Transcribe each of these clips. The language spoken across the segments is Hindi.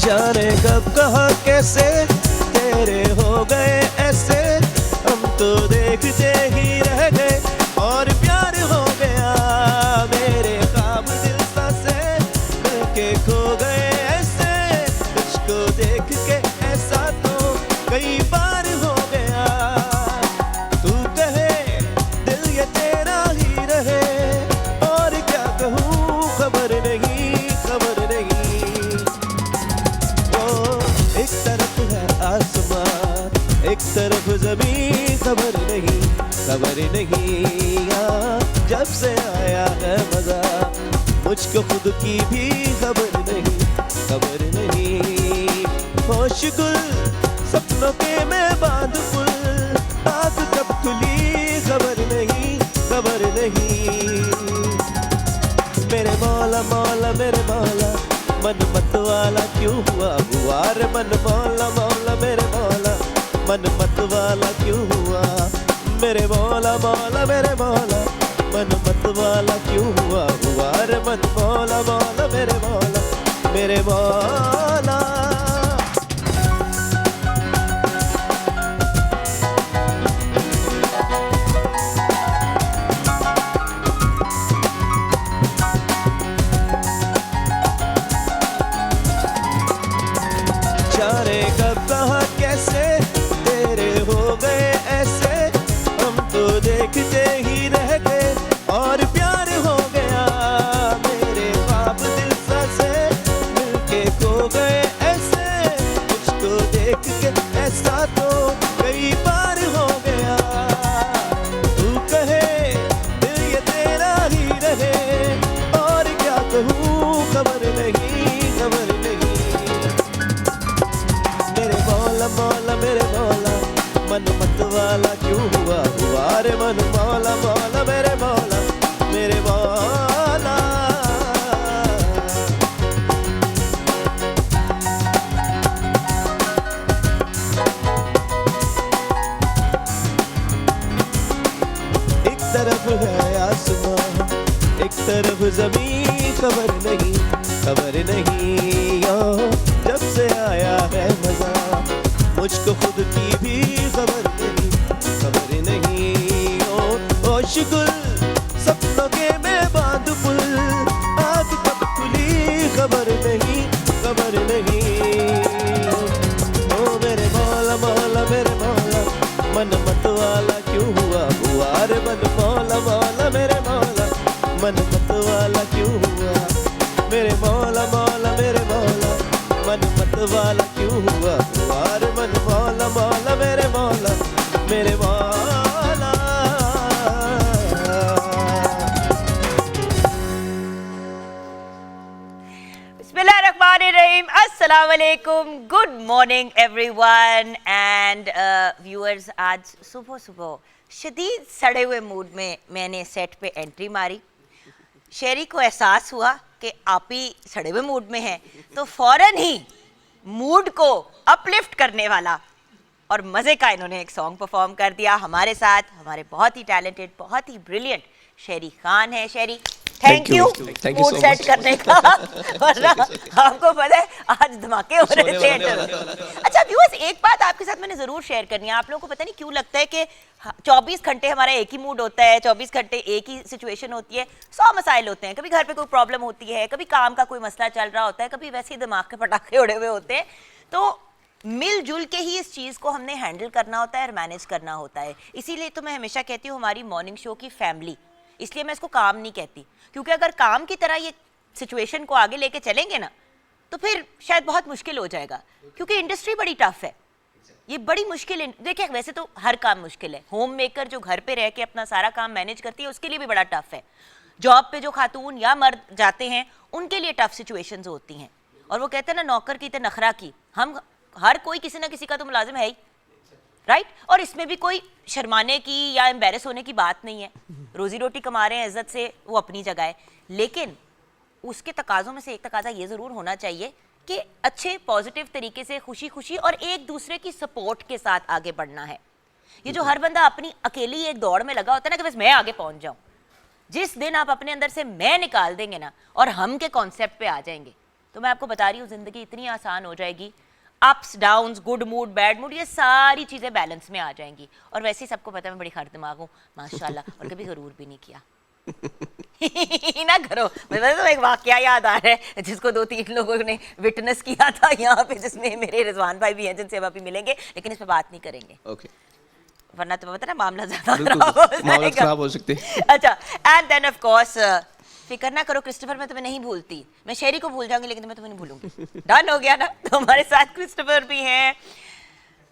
जाने कब कहाँ कैसे तेरे हो गए ऐसे, हम तो देखते ही रह गए और प्यार हो गया। मेरे ख्वाब दिल सा से मिलके खो गए ऐसे, तुझको देख के ऐसा तो कई बार हो गया। तू कहे दिल ये तेरा ही रहे, और क्या कहूँ खबर नहीं खबर नहीं। वो एक तरफ है आसमान एक तरफ जमीन, खबर नहीं खबर नहीं। जब से आया है मजा मुझको खुद की भी खबर नहीं खबर नहीं। होश गुल सपनों के मैं बांध पुल, आग कब खुली खबर नहीं खबर नहीं। मेरे मौला मौला मेरे मौला, मन मत वाला क्यों हुआ हुआ रे मन मौला मौला मेरे मौला, मन मत वाला क्यों हुआ। मेरे मौला मौला मेरे मौला, मन मत वाला क्यों हुआ हुआ रे मन मौला मौला मेरे मौला मेरे मौला। जाने कब कहाँ कैसे तेरे हो गए ऐसे, हम तो देखते ही रह गए और प्यार हो गया। मेरे ख्वाब दिल सा से मिलके खो गए ऐसे, मुझको देख के ऐसा तो कई बार हो गया। तू कहे दिल ये तेरा ही रहे, और क्या कहूँ खबर नहीं खबर नहीं। मेरे मौला मौला मेरे मौला, मन मत वाला क्यों हुआ हुआ रे मन मौला मौला मेरे मौला मेरे मौला। एक तरफ है आसमान एक तरफ जमीन, खबर नहीं खबर नहीं। जब से आया है मजा मुझको खुद की भी खबर नहीं खबर नहीं। ओ शिकुल सपनों के मैं बांध पुल, आग कब खुली खबर नहीं खबर नहीं। ओ मेरे मौला मौला मेरे मौला, मन मत वाला क्यों हुआ हुआ रे मन मौला मौला मेरे मौला, मन मत वाला क्यों हुआ। मेरे मौला मौला मेरे मौला, मन मत वाला क्यों हुआ हुआ रे मन मौला मौला मेरे मौला मेरे मौला। बिस्मिल्लाहिर्रहमानिर्रहीम, अस्सलाम वालेकुम, good morning everyone and viewers. आज सुबह सुबह शदीद सड़े हुए मूड में मैंने सेट पे एंट्री मारी। शेरी को एहसास हुआ कि आप ही सड़े हुए मूड में हैं, तो फौरन ही मूड को अपलिफ्ट करने वाला और मज़े का इन्होंने एक सॉन्ग परफॉर्म कर दिया। हमारे साथ हमारे बहुत ही टैलेंटेड बहुत ही ब्रिलियंट शेरी खान है। शेरी थैंक यू मूड सेट करने का। वरना आपको पता है आज धमाके हो रहे थे। अच्छा व्यूअर्स, एक बात आपके साथ मैंने जरूर शेयर करनी है। आप लोगों को पता नहीं क्यों लगता है कि 24 घंटे हमारा एक ही मूड होता है, 24 घंटे एक ही सिचुएशन होती है। 100 मसाइल होते हैं, कभी घर पे कोई प्रॉब्लम होती है, कभी काम का कोई मसला चल रहा होता है, कभी वैसे ही दिमाग के पटाखे उड़े हुए होते हैं। तो मिलजुल के ही इस चीज़ को हमने हैंडल करना होता है और मैनेज करना होता है। इसीलिए तो मैं हमेशा कहती हूँ हमारी मॉर्निंग शो की फैमिली, इसलिए मैं इसको काम नहीं कहती, क्योंकि अगर काम की तरह ये सिचुएशन को आगे लेके चलेंगे ना तो फिर शायद बहुत मुश्किल हो जाएगा, क्योंकि इंडस्ट्री बड़ी टफ है। ये बड़ी मुश्किल, देखिए वैसे तो हर काम मुश्किल है। होम मेकर जो घर पे रह के अपना सारा काम मैनेज करती है उसके लिए भी बड़ा टफ है। जॉब पे जो खातून या मर्द जाते हैं उनके लिए टफ सिचुएशंस होती हैं। और वो कहते हैं ना, नौकर की तो नखरा की। हम हर कोई किसी ना किसी का तो मुलाजिम है ही, राइट। और इसमें भी कोई शर्माने की या एम्बेरस होने की बात नहीं है। रोजी रोटी कमा रहे हैं इज्जत से, वो अपनी जगह है। लेकिन उसके तकाज़ों में से एक तकाजा ये ज़रूर होना चाहिए कि अच्छे पॉजिटिव तरीके से खुशी खुशी और एक दूसरे की सपोर्ट के साथ आगे बढ़ना है। ये जो हर बंदा अपनी अकेली एक दौड़ में लगा होता है ना कि बस मैं आगे पहुंच जाऊं, जिस दिन आप अपने अंदर से मैं निकाल देंगे ना और हम के कॉन्सेप्ट पे आ जाएंगे तो मैं आपको बता रही हूँ ज़िंदगी इतनी आसान हो जाएगी, ups downs, good mood bad mood, ये सारी चीज़ें बैलेंस में आ जाएंगी। और वैसे ही सबको पता है मैं बड़ी खर दिमाग हूँ माशाल्लाह, और कभी ज़रूर भी नहीं किया। ना करो, मतलब तो एक वाकया याद आ रहा है जिसको 2-3 लोगों ने विटनेस किया था यहाँ पे, जिसमें मेरे रिजवान भाई भी हैं जिनसे अभी मिलेंगे, लेकिन इस पे बात नहीं करेंगे। ओके, वरना तुम्हें पता ना मामला ज्यादा खराब हो सकते। अच्छा, एंड देन ऑफ कोर्स फिक्र ना करो क्रिस्टोफर, मैं तुम्हें नहीं भूलती, मैं शेरी को भूल जाऊंगी लेकिन मैं तुम्हें नहीं भूलूंगी। डन हो गया ना। तो हमारे साथ क्रिस्टोफर भी हैं,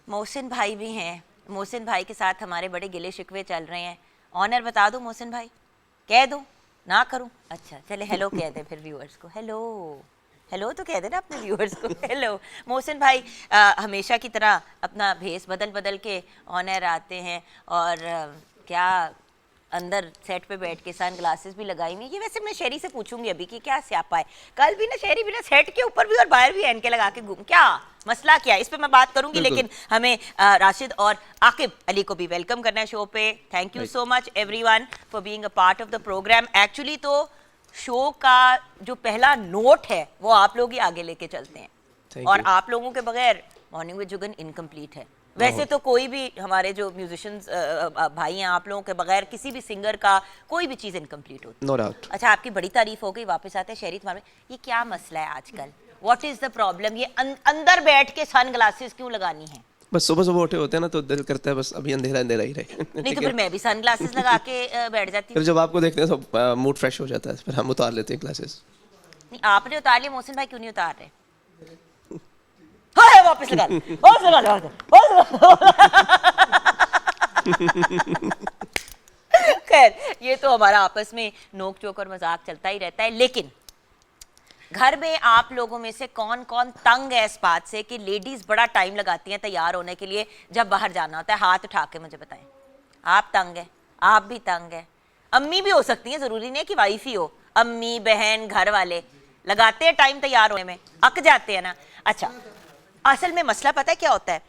मोहसिन भाई भी हैं। मोहसिन भाई के साथ हमारे बड़े गिले शिकवे चल रहे हैं। ऑनर बता दूं मोहसिन भाई, कह दूं, ना करूं? अच्छा चले हेलो कह दे फिर व्यूअर्स को। हेलो हेलो तो कह देना अपने व्यूअर्स को हेलो। मोहसिन भाई हमेशा की तरह अपना भेस बदल बदल के ऑनर आते हैं, और क्या अंदर सेट पे बैठ के सन ग्लासेस भी लगाई हुई। ये वैसे मैं शेरी से पूछूंगी अभी कि क्या स्यापा है। कल भी ना शेरी भी ना सेट के ऊपर भी और बाहर भी एनके लगा के घूम, क्या मसला क्या है, इस पे मैं बात करूंगी। लेकिन हमें राशिद और आकिब अली को भी वेलकम करना है शो पे। Thank you so much everyone for being a part of the programme. Actually तो शो का जो पहला नोट है वो आप लोग ही आगे लेके चलते हैं, और आप लोगों के बगैर मॉर्निंग विद जुगन इनकम्प्लीट है। वैसे तो कोई भी हमारे जो म्यूजिशियंस भाई हैं, आप लोगों के बगैर किसी भी सिंगर का कोई भी चीज़ इनकम्प्लीट होती है। No doubt. अच्छा, आपकी बड़ी तारीफ हो गई, वापस आते हैं शहरी तुम्हारे, ये क्या मसला है आजकल, व्हाट इज द प्रॉब्लम? ये अंदर बैठ के सन ग्लासेस क्यों लगानी है? बस सुबह सुबह उठे होते हैं ना तो दिल करता है बस अभी अंधेरा अंधेरा ही रहे। नहीं तो फिर मैं भी सन ग्लासेस लगा के बैठ जाती फिर हूँ। जब आपको देखते हैं तो मूड फ्रेश हो जाता है, फिर हम उतार लेते हैं ग्लासेस। नहीं आपने उतार लिया, मोहसिन भाई क्यों नहीं उतार रहे? हाँ वापस लगा दे, वापस लगा दे, वापस लगा दे। खैर ये तो हमारा आपस में नोक चोक और मजाक चलता ही रहता है। लेकिन घर में आप लोगों में से कौन कौन तंग है इस बात से कि लेडीज बड़ा टाइम लगाती हैं तैयार होने के लिए जब बाहर जाना होता है? हाथ उठा के मुझे बताएं। आप तंग है? आप भी तंग है? अम्मी भी हो सकती हैं, जरूरी नहीं है कि वाइफ ही हो, अम्मी बहन घर वाले लगाते हैं टाइम तैयार होने में, अक जाते हैं ना। अच्छा, असल में मसला पता है क्या होता है,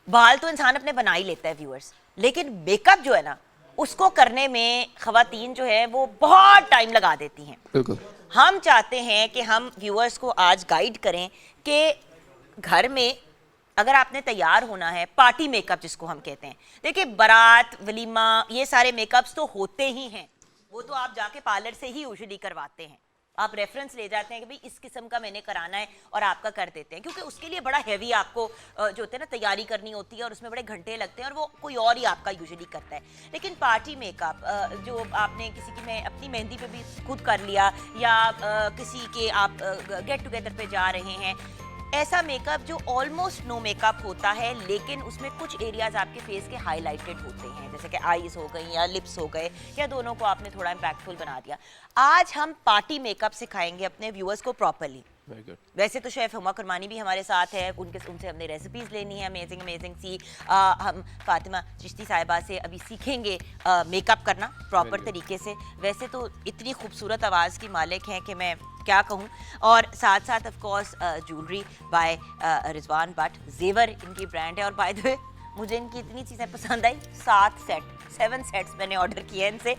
बाल तो इंसान अपने बना ही लेता है व्यूअर्स, लेकिन मेकअप जो है ना उसको करने में खवातीन जो है वो बहुत टाइम लगा देती हैं। बिल्कुल। हम चाहते हैं कि हम व्यूअर्स को आज गाइड करें कि घर में अगर आपने तैयार होना है, पार्टी मेकअप जिसको हम कहते हैं, देखिए बारात वलीमा ये सारे मेकअप्स तो होते ही हैं, वो तो आप जाके पार्लर से ही यूजुअली करवाते हैं। आप रेफरेंस ले जाते हैं कि भाई इस किस्म का मैंने कराना है और आपका कर देते हैं, क्योंकि उसके लिए बड़ा हैवी आपको जो होते हैं ना तैयारी करनी होती है और उसमें बड़े घंटे लगते हैं और वो कोई और ही आपका यूजुअली करता है। लेकिन पार्टी मेकअप जो आपने किसी की, मैं अपनी मेहंदी पे भी खुद कर लिया या किसी के आप गेट टुगेदर पे जा रहे हैं, ऐसा मेकअप जो ऑलमोस्ट नो मेकअप होता है लेकिन उसमें कुछ एरियाज आपके फेस के हाईलाइटेड होते हैं, जैसे कि आईज हो गई या लिप्स हो गए या दोनों को आपने थोड़ा इम्पैक्टफुल बना दिया। आज हम पार्टी मेकअप सिखाएंगे अपने व्यूअर्स को प्रॉपर्ली। वैसे तो शेफ हुमा कुरमानी भी हमारे साथ है, उनसे हमने रेसिपीज लेनी है अमेजिंग अमेजिंग सी। हम फातिमा चिश्ती साहिबा से अभी सीखेंगे मेकअप करना प्रॉपर तरीके से। वैसे तो इतनी खूबसूरत आवाज़ की मालिक हैं कि मैं क्या कहूँ। और साथ साथ of course jewellery by Rizwan Bhatt, जेवर इनकी ब्रांड है। और बाय द वे मुझे इनकी इतनी चीज़ें पसंद आई, 7 सेट्स मैंने ऑर्डर किए हैं इनसे।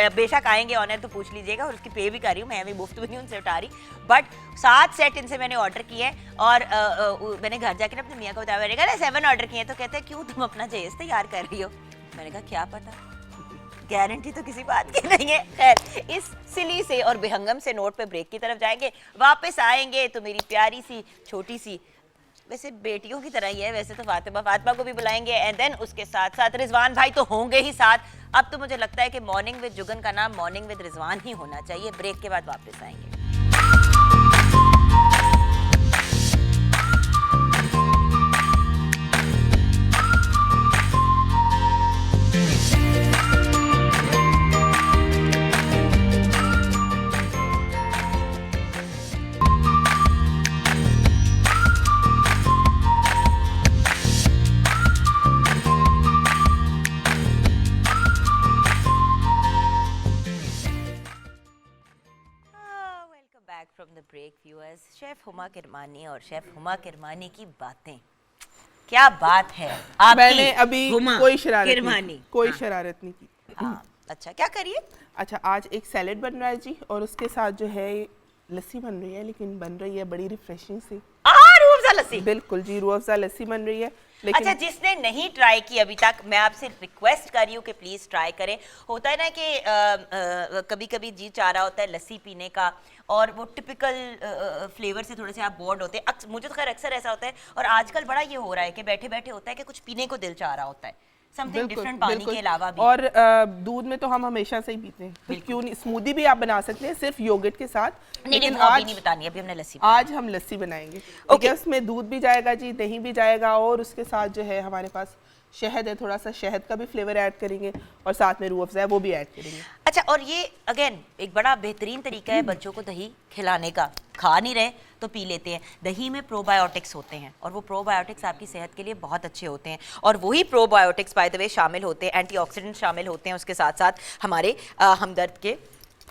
बेशक आएंगे ऑनर तो पूछ लीजिएगा, और उसकी पे भी कर रही हूँ, मैं भी मुफ्त में नहीं उनसे उठा रही, बट 7 सेट इनसे मैंने ऑर्डर किए हैं। और मैंने घर जाकर अपने मियाँ को बताया, मैंने कहा 7 ऑर्डर किए हैं, तो कहते हैं क्यों तुम अपना जहेज तैयार कर रही हो? मैंने कहा क्या पता, गारंटी तो किसी बात की नहीं है। खैर इस सिली से और बेहंगम से नोट पे ब्रेक की तरफ जाएंगे, वापस आएंगे तो मेरी प्यारी सी छोटी सी, वैसे बेटियों की तरह ही है वैसे तो, फातिमा को भी बुलाएंगे, एंड देन उसके साथ साथ रिजवान भाई तो होंगे ही साथ। अब तो मुझे लगता है कि मॉर्निंग विद जुगन का नाम मॉर्निंग विद रिजवान ही होना चाहिए। ब्रेक के बाद वापस आएंगे। From the break viewers, chef Huma Kirmani और शेफ हुमा किरमानी की बातें, क्या बात है आपकी। मैंने अभी कोई शरारत नहीं की। हाँ, अच्छा क्या करिए? अच्छा आज एक सैलेड बन रहा है जी, और उसके साथ जो है लस्सी बन रही है, लेकिन बन रही है बड़ी रिफ्रेशिंग सी। रूह अफ़ज़ा लस्सी। बिल्कुल जी, रूह अफ़ज़ा लस्सी बन रही है। अच्छा, जिसने नहीं ट्राई की अभी तक, मैं आपसे रिक्वेस्ट कर रही हूँ कि प्लीज़ ट्राई करें। होता है ना कि कभी कभी जी चाह रहा होता है लस्सी पीने का, और वो टिपिकल फ्लेवर से थोड़े से आप बोर्ड होते हैं। मुझे तो खैर अक्सर ऐसा होता है, और आजकल बड़ा ये हो रहा है कि बैठे बैठे होता है कि कुछ पीने को दिल चाह रहा होता है, समथिंग डिफरेंट पानी के अलावा भी। और दूध में तो हम हमेशा से ही पीते हैं, तो क्यों नहीं स्मूदी भी आप बना सकते हैं सिर्फ योगर्ट के साथ। लेकिन आज नहीं बतानी, अभी हमने लस्सी आज हम लस्सी बनाएंगे। ओके, उसमें दूध भी जाएगा जी, दही भी जाएगा, और उसके साथ जो है हमारे पास शहद है, थोड़ा सा शहद का भी फ्लेवर ऐड करेंगे, और साथ में रूह अफ़ज़ा है वो भी ऐड करेंगे। अच्छा, और ये अगेन एक बड़ा बेहतरीन तरीका है बच्चों को दही खिलाने का। खा नहीं रहे तो पी लेते हैं। दही में प्रोबायोटिक्स होते हैं, और वो प्रोबायोटिक्स आपकी सेहत के लिए बहुत अच्छे होते हैं, और वही प्रोबायोटिक्स बाय द वे शामिल होते हैं, एंटीऑक्सीडेंट शामिल होते हैं उसके साथ साथ हमारे हमदर्द के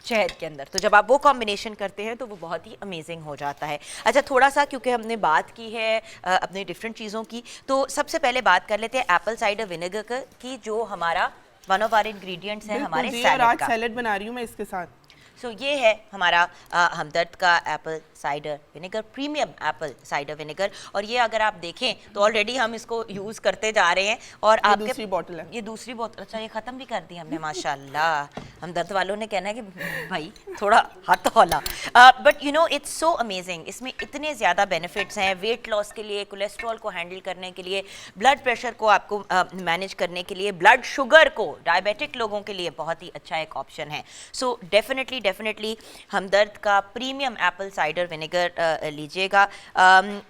शहद के अंदर। तो जब आप वो कॉम्बिनेशन करते हैं तो वो बहुत ही अमेजिंग हो जाता है। अच्छा, थोड़ा सा क्योंकि हमने बात की है अपने डिफरेंट चीज़ों की, तो सबसे पहले बात कर लेते हैं एप्पल साइडर विनेगर की, जो हमारा वन ऑफ आवर इंग्रेडिएंट्स है हमारे सैलेड आज का। सैलेड बना रही हूँ मैं इसके साथ। सो ये है हमारा हमदर्द का Apple cider vinegar, premium Apple cider vinegar. और ये अगर आप देखें तो ऑलरेडी हम इसको यूज़ करते जा रहे हैं, और आपके दूसरी बोतल है, ये दूसरी बोतल। अच्छा, ये ख़त्म भी कर दी हमने माशाल्लाह। हमदर्द वालों ने कहना है कि भाई थोड़ा हाथ हौला। But you know it's so amazing, इसमें इतने ज़्यादा बेनिफिट्स हैं वेट लॉस के लिए, कोलेस्ट्रॉल को हैंडल करने के लिए, ब्लड प्रेशर को आपको मैनेज करने के लिए, ब्लड शुगर को डायबिटिक लोगों के लिए बहुत ही अच्छा एक ऑप्शन है। सो डेफिनेटली हमदर्द का प्रीमियम एप्पल साइडर विनेगर लीजिएगा।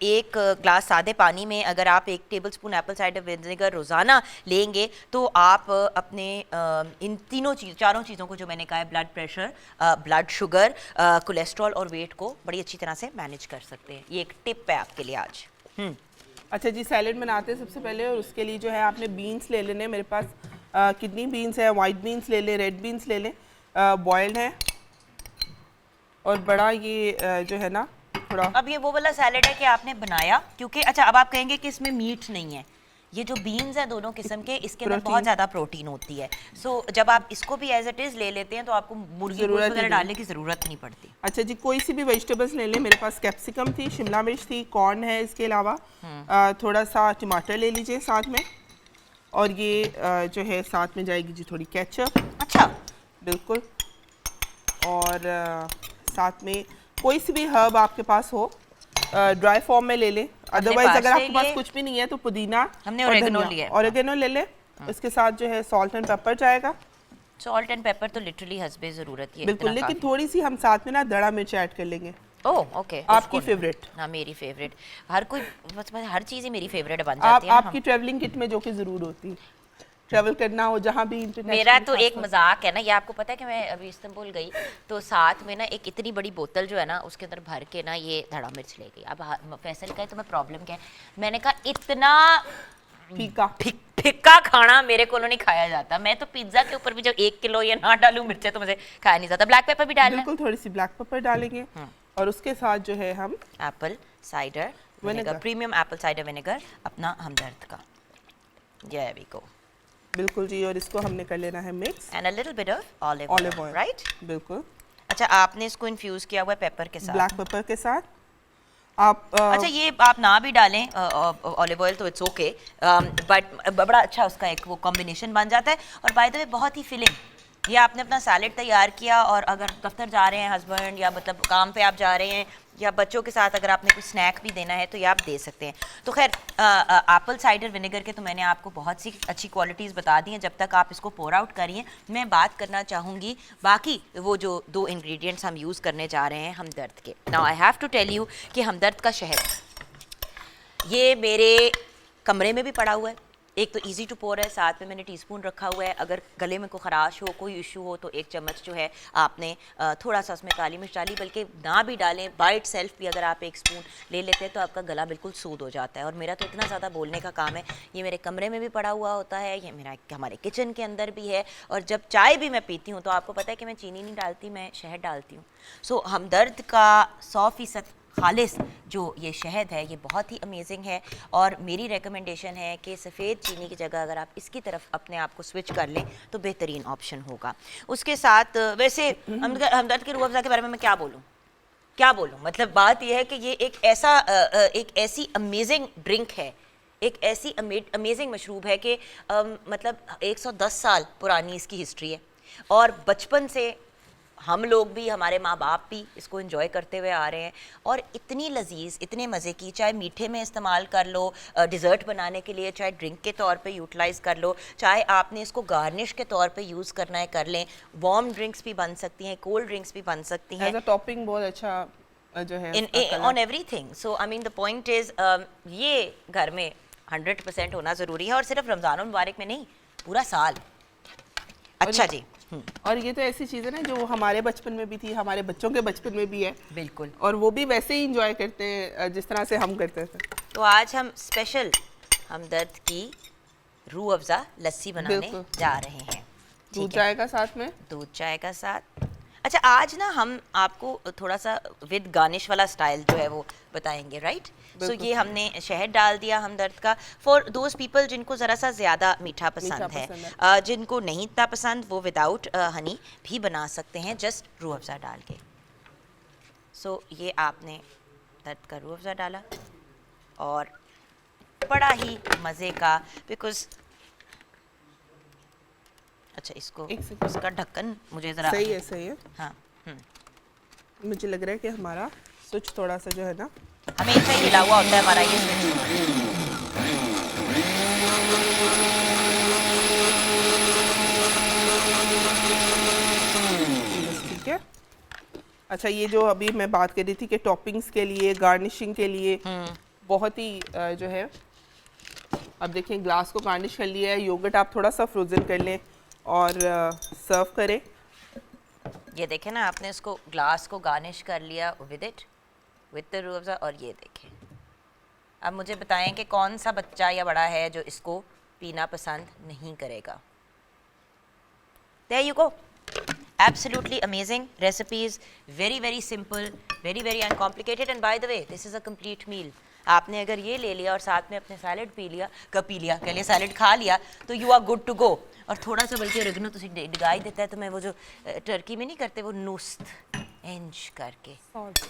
एक ग्लास सादे पानी में अगर आप 1 टेबलस्पून एप्पल साइडर विनेगर रोज़ाना लेंगे तो आप अपने इन चारों चीज़ों को जो मैंने कहा है, blood pressure, blood sugar, cholesterol और वेट को बड़ी अच्छी तरह से मैनेज कर सकते हैं। ये एक टिप है आपके लिए आज। अच्छा जी, सैलेड बनाते हैं सबसे पहले, और उसके लिए जो है आपने बीन्स ले लेने। मेरे पास कितनी बीन्स है, वाइट बीन्स ले लें, रेड बीन्स ले लें, बॉयल्ड है, और बड़ा ये जो है ना थोड़ा। अब ये वो वाला सैलेड है कि आपने बनाया, क्योंकि अच्छा अब आप कहेंगे कि इसमें मीट नहीं है। ये जो बीन्स हैं दोनों किस्म के, इसके अंदर बहुत ज़्यादा प्रोटीन होती है। सो जब आप इसको भी एज इट इज़ ले लेते हैं तो आपको मुर्गी वगैरह डालने की ज़रूरत नहीं पड़ती। अच्छा जी, कोई सी भी वेजिटेबल्स ले लें। मेरे पास कैप्सिकम थी, शिमला मिर्च थी, कॉर्न है, इसके अलावा थोड़ा सा टमाटर ले लीजिए साथ में, और ये जो है साथ में जाएगी जी थोड़ी केचप। अच्छा, बिल्कुल। और साथ में कोई सी भी हर्ब आपके पास हो, ड्राई फॉर्म में ले लें। अदरवाइज अगर आपके पास कुछ भी नहीं है तो पुदीना, हमने ओरेगनो लिया, ओरेगनो ले लें। इसके साथ जो है सॉल्ट एंड पेपर जाएगा। सॉल्ट एंड पेपर तो लिटरली हस्बे ज़रूरत है, बिल्कुल, लेकिन थोड़ी सी हम साथ में ना दड़ा मिर्च ऐड कर लेंगे। ओह ओके, आपकी फेवरेट। हाँ, मेरी फेवरेट। हर कोई बस हर चीज़ ही मेरी फेवरेट बन जाती है। आपकी ट्रैवलिंग किट में जो कि ज़रूर होती है, ट्रैवल करना हो जहाँ भी। मेरा तो एक मजाक है ना, ये आपको पता है कि मैं अभी इस्तांबुल गई तो साथ में ना एक इतनी बड़ी बोतल जो है ना उसके अंदर भर के ना ये धड़ा मिर्च ले गई। अब फैसल का है तो मैं प्रॉब्लम क्या है, मैंने कहा इतना फिक्का खाना मेरे को नहीं खाया जाता। मैं तो पिज्जा के ऊपर भी जब 1 किलो या ना डालूं मिर्चें तो मुझे खाया नहीं जाता। ब्लैक पेपर भी डालना, बिल्कुल थोड़ी सी ब्लैक पेपर डालेंगे, और उसके साथ जो है हम Apple cider vinegar, premium Apple cider vinegar अपना हमदर्द का। There we go. बिल्कुल जी, और इसको हमने कर लेना है mix. And a little bit of olive oil, right? बिल्कुल। अच्छा, आपने इसको इन्फ्यूज किया हुआ है पेपर के साथ, ब्लैक पेपर के साथ। आप अच्छा, ये आप ना भी डालें ऑलिव ऑयल तो इट्स ओके, बट बड़ा अच्छा उसका एक वो कॉम्बिनेशन बन जाता है। और बाय द वे बहुत ही फिलिंग। ये आपने अपना सैलेड तैयार किया, और अगर दफ्तर जा रहे हैं हस्बैंड, या मतलब काम पे आप जा रहे हैं, या बच्चों के साथ अगर आपने कुछ स्नैक भी देना है तो ये आप दे सकते हैं। तो खैर एप्पल साइडर विनेगर के तो मैंने आपको बहुत सी अच्छी क्वालिटीज़ बता दी हैं। जब तक आप इसको पोर आउट करिए, मैं बात करना चाहूँगी बाकी वो जो 2 इंग्रेडिएंट्स हम यूज़ करने जा रहे हैं हमदर्द के। Now I have to tell you कि हमदर्द का शहद ये मेरे कमरे में भी पड़ा हुआ है। एक तो इजी टू पोर है, साथ में मैंने टीस्पून रखा हुआ है। अगर गले में कोई खराश हो, कोई इशू हो तो 1 चम्मच जो है आपने थोड़ा सा उसमें काली मिर्च डाली, बल्कि ना भी डालें, बाइट सेल्फ भी अगर आप 1 स्पून ले लेते हैं तो आपका गला बिल्कुल सूद हो जाता है। और मेरा तो इतना ज़्यादा बोलने का काम है, ये मेरे कमरे में भी पड़ा हुआ होता है, ये मेरा हमारे किचन के अंदर भी है। और जब चाय भी मैं पीती हूँ तो आपको पता है कि मैं चीनी नहीं डालती, मैं शहद डालती हूँ। सो हमदर्द का 100% खालिस जो ये शहद है ये बहुत ही अमेजिंग है, और मेरी रिकमेंडेशन है कि सफ़ेद चीनी की जगह अगर आप इसकी तरफ अपने आप को स्विच कर लें तो बेहतरीन ऑप्शन होगा। उसके साथ वैसे हमदर्द के रूह अफ़ज़ा के बारे में मैं क्या बोलूँ, क्या बोलूं, मतलब बात यह है कि ये एक ऐसी अमेजिंग ड्रिंक है, एक ऐसी अमेजिंग मशरूब है कि मतलब 110 साल पुरानी इसकी हिस्ट्री है और बचपन से हम लोग भी, हमारे माँ बाप भी इसको एंजॉय करते हुए आ रहे हैं और इतनी लजीज, इतने मज़े की, चाहे मीठे में इस्तेमाल कर लो, डिज़र्ट बनाने के लिए, चाहे ड्रिंक के तौर पे यूटिलाइज़ कर लो, चाहे आपने इसको गार्निश के तौर पे यूज़ करना है कर लें। वार्म ड्रिंक्स भी बन सकती हैं, कोल्ड ड्रिंक्स भी बन सकती हैं, एज अ टॉपिंग बहुत अच्छा जो है on everything. So I mean the point is ये घर में 100% होना ज़रूरी है और सिर्फ रमज़ान मुबारक में नहीं, पूरा साल। अच्छा जी। और ये तो ऐसी चीज़ है ना जो हमारे बचपन में भी थी, हमारे बच्चों के बचपन में भी है, बिल्कुल, और वो भी वैसे ही इंजॉय करते हैं जिस तरह से हम करते थे। तो आज हम स्पेशल हमदर्द की रूह अफ़ज़ा लस्सी बनाने बिल्कुल। जा रहे हैं। दूध ठीक है, चाय का साथ में। दूध चाय का साथ। अच्छा, आज ना हम आपको थोड़ा सा विद गार्निश वाला स्टाइल जो है वो बताएंगे, राइट? सो ये हमने शहद डाल दिया हमदर्द का, फॉर दोज पीपल जिनको ज़रा सा ज़्यादा मीठा पसंद है। जिनको नहीं इतना पसंद वो विदाउट हनी भी बना सकते हैं, जस्ट रूह अफ़ज़ा डाल के। सो ये आपने दर्द का रूह अफ़ज़ा डाला और बड़ा ही मज़े का, बिकॉज अच्छा इसको, एक सेकंड। इसका ढक्कन मुझे ज़रा, सही है, सही है। हाँ, मुझे लग रहा है कि हमारा स्विच थोड़ा सा जो है ना हमेशा ही हिला हुआ होता है हमारा ये स्विच। ठीक है। अच्छा, ये जो अभी मैं बात कर रही थी कि टॉपिंग्स के लिए, गार्निशिंग के लिए बहुत ही जो है, अब देखिए ग्लास को गार्निश कर लिया है, योगर्ट आप थोड़ा सा फ्रोज़न कर लें और सर्व करें। ये देखें ना, आपने इसको ग्लास को गार्निश कर लिया with it, with the Rooh Afza, और ये देखें। अब मुझे बताएं कि कौन सा बच्चा या बड़ा है जो इसको पीना पसंद नहीं करेगा। There you go. Absolutely amazing. Recipe is very very simple, very very uncomplicated, and by the way this is a complete meal. आपने अगर ये ले लिया और साथ में अपने सैलड पी लिया, कह लिया सैलड खा लिया, तो you are good to go. और थोड़ा सा बल्कि ओरिजिनल तुसी डिगाई देता है, तो मैं वो जो टर्की में नहीं करते वो नुस्त इंच करके,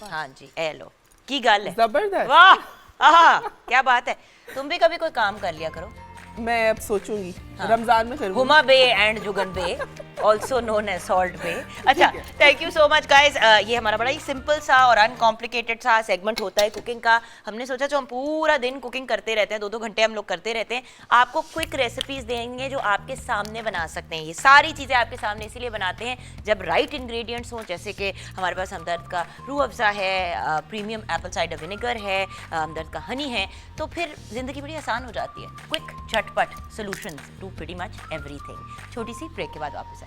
हाँ जी, ए लो की गल है, जबरदस्त। वाह, आहा, क्या बात है। तुम भी कभी कोई काम कर लिया करो। मैं अब सोचूंगी, रमजान में करूंगी। Huma bay and Jugan bay, also known as salt bay. अच्छा, thank you so much guys. ये हमारा बड़ा ही सिंपल सा और अनकॉम्प्लिकेटेड सा सेगमेंट होता है कुकिंग का। हमने सोचा जो हम पूरा दिन कुकिंग करते रहते हैं, 2-2 घंटे हम लोग करते रहते हैं, आपको क्विक रेसिपीज देंगे जो आपके सामने बना सकते हैं। ये सारी चीज़ें आपके सामने इसीलिए बनाते हैं जब राइट इंग्रेडिएंट्स हों, जैसे कि हमारे पास हमदर्द का रूह अफ़ज़ा है, प्रीमियम एप्पल साइडर विनेगर है, हमदर्द का हनी है, तो फिर ज़िंदगी बड़ी आसान हो जाती है। क्विक झटपट solutions to pretty much everything. छोटी सी ब्रेक के बाद वापस आएंगे।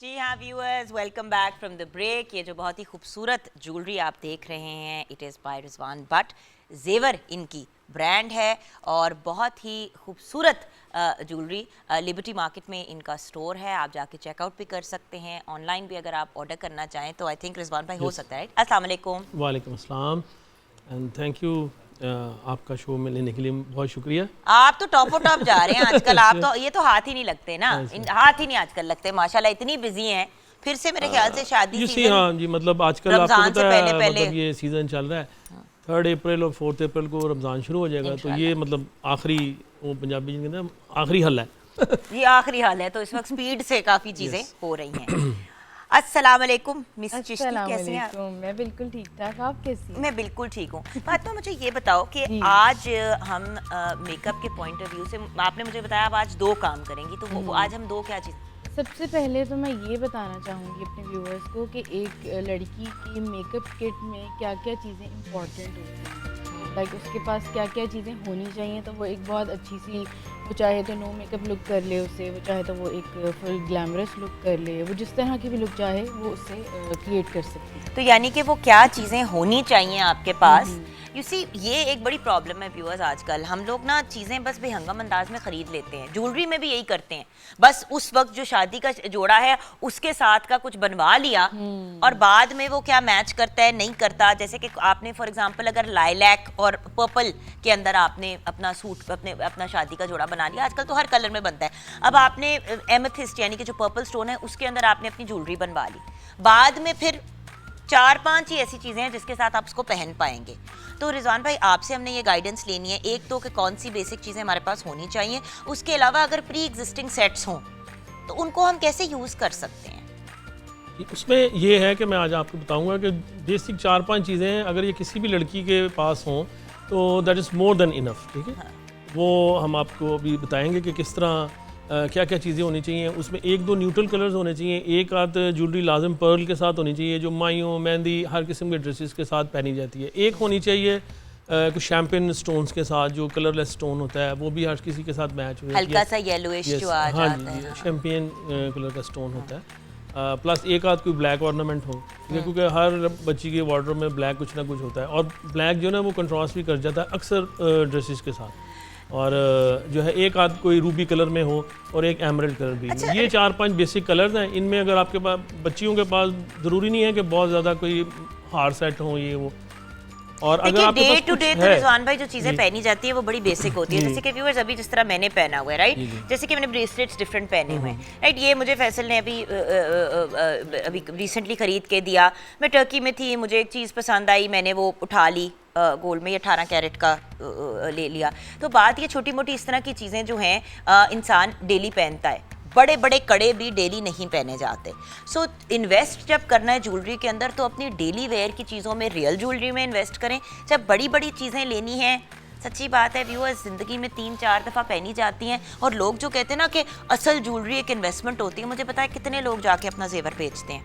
जी हाँ viewers, welcome back from the break. ये जो बहुत ही खूबसूरत ज्वेलरी आप देख रहे हैं, it is by Rizwan but. जेवर इनकी ब्रांड है और बहुत ही खूबसूरत ज्वेलरी। लिबर्टी मार्केट में इनका स्टोर है, आप जाके चेकआउट भी कर सकते हैं। ऑनलाइन भी अगर आप ऑर्डर करना चाहें तो आई थिंक रिजवान भाई हो सकता है। अस्सलाम वालेकुम। वालेकुम अस्सलाम एंड थैंक यू। आपका शो में लेने के लिए बहुत शुक्रिया। आप तो टॉप टॉप जा रहे हैं आजकल। आप तो ये तो हाथ ही नहीं लगते ना, हाथ ही नहीं आजकल लगते माशाल्लाह, इतनी बिजी हैं। फिर से मेरे ख्याल से शादी सीजन, हाँ जी, मतलब आजकल आपको पता है मतलब ये सीजन चल रहा है। 3 अप्रैल और 4 अप्रैल को रमज़ान शुरू हो जाएगा, तो ये मतलब आखिरी, वो पंजाबी जिनके ना आखिरी हल है ये आखिरी हाल है, तो इस वक्त स्पीड से काफ़ी चीज़ें हो रही हैं। अस्सलाम वालेकुम मिस चिश्ती, कैसे हैं आप? मैं बिल्कुल ठीक ठाक, आप कैसी हैं? मैं बिल्कुल ठीक हूँ। फातिमा मुझे ये बताओ कि आज हम मेकअप के पॉइंट ऑफ व्यू से, आपने मुझे बताया आप आज 2 काम करेंगी, तो वो आज हम 2 क्या चीज़? सबसे पहले तो मैं ये बताना चाहूँगी अपने व्यूअर्स को कि एक लड़की की मेकअप किट में क्या क्या चीज़ें इम्पॉर्टेंट होती हैं, लाइक उसके पास क्या क्या चीज़ें होनी चाहिए, तो वो एक बहुत अच्छी सी वो चाहे तो नो मेकअप लुक कर ले उससे, वो चाहे तो वो एक फुल ग्लैमरस लुक कर ले, वो जिस तरह की भी लुक चाहे वो उससे क्रिएट कर सकती है। तो यानी कि वो क्या चीज़ें होनी चाहिए आपके पास। यू सी ये एक बड़ी प्रॉब्लम है व्यूअर्स, आजकल हम लोग ना चीज़ें बस बेहंगम अंदाज में ख़रीद लेते हैं। ज्वेलरी में भी यही करते हैं, बस उस वक्त जो शादी का जोड़ा है उसके साथ का कुछ बनवा लिया और बाद में वो क्या मैच करता है नहीं करता। जैसे कि आपने फॉर एग्जांपल अगर लाइलैक और पर्पल के अंदर आपने अपना सूट अपना शादी का जोड़ा बना लिया, आजकल तो हर कलर में बनता है। अब आपने एमेथिस्ट यानी कि जो पर्पल स्टोन है उसके अंदर आपने अपनी ज्वेलरी बनवा ली, बाद में फिर 4-5 ही ऐसी चीज़ें हैं जिसके साथ आप उसको पहन पाएंगे। तो रिजवान भाई आपसे हमने ये गाइडेंस लेनी है, एक तो कि कौन सी बेसिक चीज़ें हमारे पास होनी चाहिए, उसके अलावा अगर प्री एग्जिस्टिंग सेट्स हों तो उनको हम कैसे यूज़ कर सकते हैं। उसमें ये है कि मैं आज आपको बताऊंगा कि बेसिक 4-5 चीज़ें हैं, अगर ये किसी भी लड़की के पास हों तो that is more than enough. ठीक है, वो हम आपको अभी बताएंगे कि किस तरह क्या क्या चीज़ें होनी चाहिए। उसमें 1-2 न्यूट्रल कलर्स होने चाहिए, एक आध ज्वेलरी लाजिम पर्ल के साथ होनी चाहिए जो माइयों मेहंदी हर किस्म के ड्रेसेस के साथ पहनी जाती है। एक होनी चाहिए कुछ शैम्पेन स्टोन्स के साथ जो कलरलेस स्टोन होता है, वो भी हर किसी के साथ मैच हो, हल्का सा येलोइश जो आ हाँ जाता है। जी, शैम्पेन कलर का स्टोन होता है। प्लस एक आध कोई ब्लैक ऑर्नामेंट हो, ठीक है, क्योंकि हर बच्ची के वार्डरोब में ब्लैक कुछ ना कुछ होता है और ब्लैक जो है ना वो कंट्रास्ट भी कर जाता है अक्सर ड्रेसेस के साथ। और जो है एक आध कोई रूबी कलर में हो और एक एमरल्ड कलर भी। अच्छा, ये 4-5 बेसिक कलर्स हैं। इनमें अगर आपके पास बच्चियों के पास ज़रूरी नहीं है कि बहुत ज़्यादा कोई हार सेट हो ये वो। और अगर देखिए आपके डे पास टू कुछ डे तो है, रिजवान भाई जो चीज़ें पहनी जाती है वो बड़ी बेसिक होती है। जैसे कि व्यूअर्स अभी जिस तरह मैंने पहना हुआ है, राइट, जैसे कि मैंने ब्रेसलेट्स डिफरेंट पहने हुए हैं, राइट, ये मुझे फैसल ने अभी रिसेंटली खरीद के दिया। मैं टर्की में थी, मुझे एक चीज़ पसंद आई, मैंने वो उठा ली, गोल्ड में 18 कैरेट का ले लिया। तो बात ये छोटी मोटी इस तरह की चीज़ें जो हैं इंसान डेली पहनता है, बड़े बड़े कड़े भी डेली नहीं पहने जाते। सो इन्वेस्ट जब करना है ज्वेलरी के अंदर तो अपनी डेली वेयर की चीज़ों में, रियल ज्वेलरी में इन्वेस्ट करें। जब बड़ी बड़ी चीज़ें लेनी हैं, सच्ची बात है व्यूअर्स, ज़िंदगी में 3-4 दफ़ा पहनी जाती हैं। और लोग जो कहते हैं ना कि असल ज्वेलरी एक इन्वेस्टमेंट होती है, मुझे पता है कितने लोग जाके अपना जेवर बेचते हैं।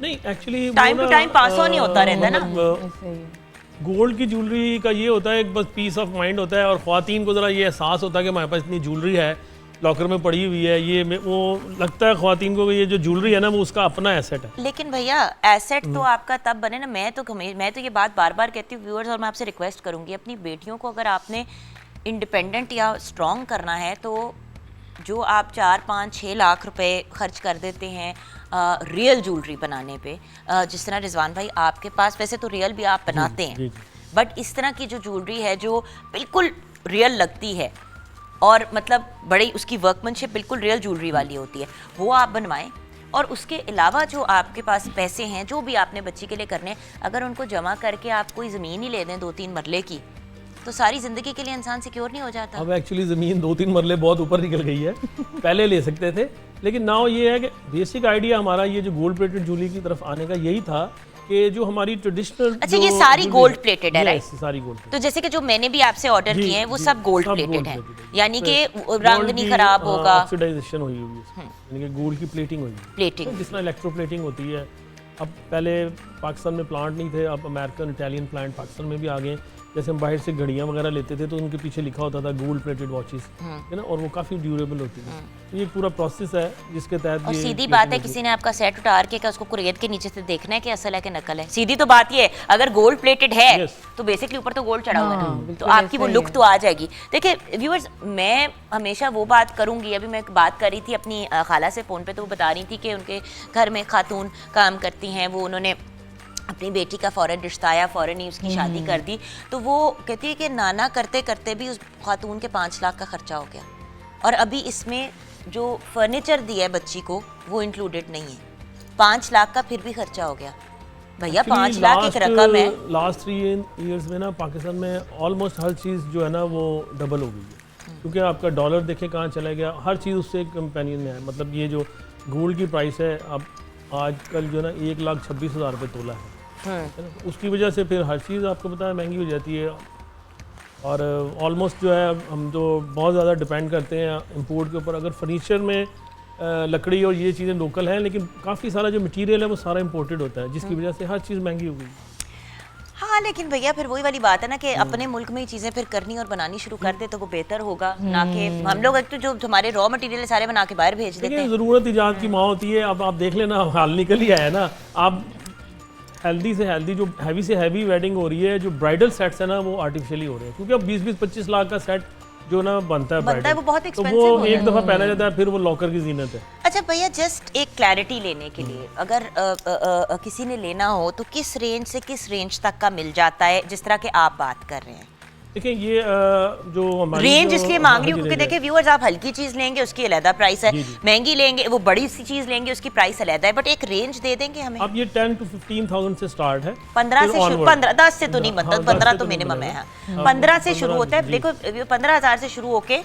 नहीं actually time to time pass on ही होता रहता है ना। ऐसे ही गोल्ड की ज्वेलरी का ये होता है एक बस पीस ऑफ माइंड होता है, और ख़वातीन को ज़रा ये एहसास होता है कि हमारे पास इतनी ज्वेलरी है, लॉकर में पड़ी हुई है, ये वो लगता है ख़वातीन को कि ये जो ज्वेलरी है ना वो उसका अपना एसेट है। लेकिन भैया एसेट तो आपका तब बने ना। मैं तो ये बात बार बार कहती हूँ व्यूअर्स, और मैं आपसे रिक्वेस्ट करूँगी अपनी बेटियों को अगर आपने इंडिपेंडेंट या स्ट्रॉन्ग करना है तो जो आप 4-5-6 लाख रुपए खर्च कर देते हैं रियल ज्वेलरी बनाने पे, जिस तरह रिजवान भाई आपके पास, वैसे तो रियल भी आप बनाते हैं, बट इस तरह की जो ज्वेलरी है जो बिल्कुल रियल लगती है और मतलब बड़ी उसकी वर्कमैनशिप बिल्कुल रियल ज्वेलरी वाली होती है, वो आप बनवाएं। और उसके अलावा जो आपके पास पैसे हैं जो भी आपने बच्ची के लिए करने हैं, अगर उनको जमा करके आप कोई ज़मीन ही ले दें 2-3 मरले की, तो सारी ज़िंदगी के लिए इंसान सिक्योर नहीं हो जाता। अब एक्चुअली ज़मीन 2-3 मरले बहुत ऊपर निकल गई है, पहले ले सकते थे, लेकिन नाउ ये है कि बेसिक आइडिया हमारा ये जो गोल्ड प्लेटेड ज्वेलरी की तरफ आने का यही था कि जो हमारी ट्रेडिशनल, अच्छा ये सारी गोल्ड प्लेटेड है, राइट? सारी गोल्ड। तो जैसे कि जो मैंने भी आपसे ऑर्डर किए हैं वो सब गोल्ड प्लेटेड है, यानी कि रंग नहीं खराब होगा, ऑक्सीडाइजेशन हुई हुई है, यानी कि गोल्ड की प्लेटिंग हुई है, प्लेटिंग जिस तरह इलेक्ट्रो प्लेटिंग होती है। अब पहले पाकिस्तान में प्लांट नहीं थे, अब अमेरिकन इटालियन प्लांट पाकिस्तान में भी आ गए। जैसे हम बाहर से घड़ियाँ वगैरह लेते थे तो उनके पीछे लिखा होता था गोल्ड प्लेटेड वॉचेस, है ना, और वो काफ़ी ड्यूरेबल होती है। तो ये पूरा प्रोसेस है जिसके तहत और ये सीधी बात है, किसी ने आपका सेट उतार के उसको कुरियत के नीचे से देखना है कि असल है कि नकल है। सीधी तो बात ये है, अगर गोल्ड प्लेटेड है तो बेसिकली ऊपर तो गोल्ड चढ़ा हुआ है ना, तो आपकी वो लुक तो आ जाएगी। देखिए व्यूअर्स, मैं हमेशा वो बात करूंगी, अभी मैं बात कर रही थी अपनी खाला से फ़ोन पे, तो वो बता रही थी कि उनके घर में खातून काम करती हैं, वो उन्होंने अपनी बेटी का फ़ौरन रिश्ता आया, फ़ौरन ही उसकी शादी कर दी। तो वो कहती है कि नाना करते करते भी उस खातून के 5 लाख का खर्चा हो गया, और अभी इसमें जो फर्नीचर दिया है बच्ची को वो इंक्लूडेड नहीं है। 5 लाख का फिर भी खर्चा हो गया भैया। 5 लाख एक रकम है। लास्ट 3 ईयर्स में ना पाकिस्तान में ऑलमोस्ट हर चीज़ जो है ना वो डबल हो गई है, क्योंकि आपका डॉलर देखें कहाँ चला गया, हर चीज़ उससे कंपेनियन में है। मतलब ये जो गोल्ड की प्राइस है अब आजकल जो है ना 1,26,000 रुपये तोला है ना, उसकी वजह से फिर हर चीज़ आपको पता है महंगी हो जाती है। और ऑलमोस्ट जो है हम तो बहुत ज़्यादा डिपेंड करते हैं इंपोर्ट के ऊपर। अगर फर्नीचर में लकड़ी और ये चीज़ें लोकल हैं, लेकिन काफ़ी सारा जो मटेरियल है वो सारा इंपोर्टेड होता है, जिसकी वजह से हर चीज़ महंगी हो गई। हाँ हाँ लेकिन भैया फिर वही वाली बात है ना कि अपने मुल्क में ही चीजें फिर करनी और बनानी शुरू कर दे तो वो बेहतर होगा, ना कि हम लोग एक तो जो हमारे रॉ मटेरियल सारे बना के बाहर भेज देते देखिए हैं। ज़रूरत इजाद की माँ होती है। अब आप देख लेना, हाल निकल ही आया ना। आप हेल्दी से हेल्दी, जो हैवी से हैवी वेडिंग हो रही है, जो ब्राइडल सेट्स है ना वो आर्टिफिशियली हो रहे हैं, क्योंकि अब 20-25 लाख का सेट जो ना बनता है बनता है, वो बहुत तो expensive वो हो एक जाता दफ़ा पहना जाता है, फिर वो लॉकर की जीनत है। अच्छा भैया, जस्ट एक क्लैरिटी लेने के लिए, अगर किसी ने लेना हो तो किस रेंज से किस रेंज तक का मिल जाता है, जिस तरह के आप बात कर रहे हैं? देखिए ये जो हमारी रेंज जो- इसलिए मांग रही हूँ हाँ जी, क्योंकि range है। देखिए व्यूअर्स, आप हल्की चीज लेंगे उसकी अलग प्राइस है, जी, जी। महंगी लेंगे वो बड़ी सी चीज लेंगे उसकी प्राइस अलग है, बट एक रेंज दे देंगे हमें। अब ये 10 to 15,000 से स्टार्ट है। 15 फिर से शुरू, onward। 15 10 से तो नहीं बनता, हाँ, 15 10 तो से मिनिमम है। मिलेगा। 15 से शुरू 15 होता है, जी। देखो 15,000 से शुरू होके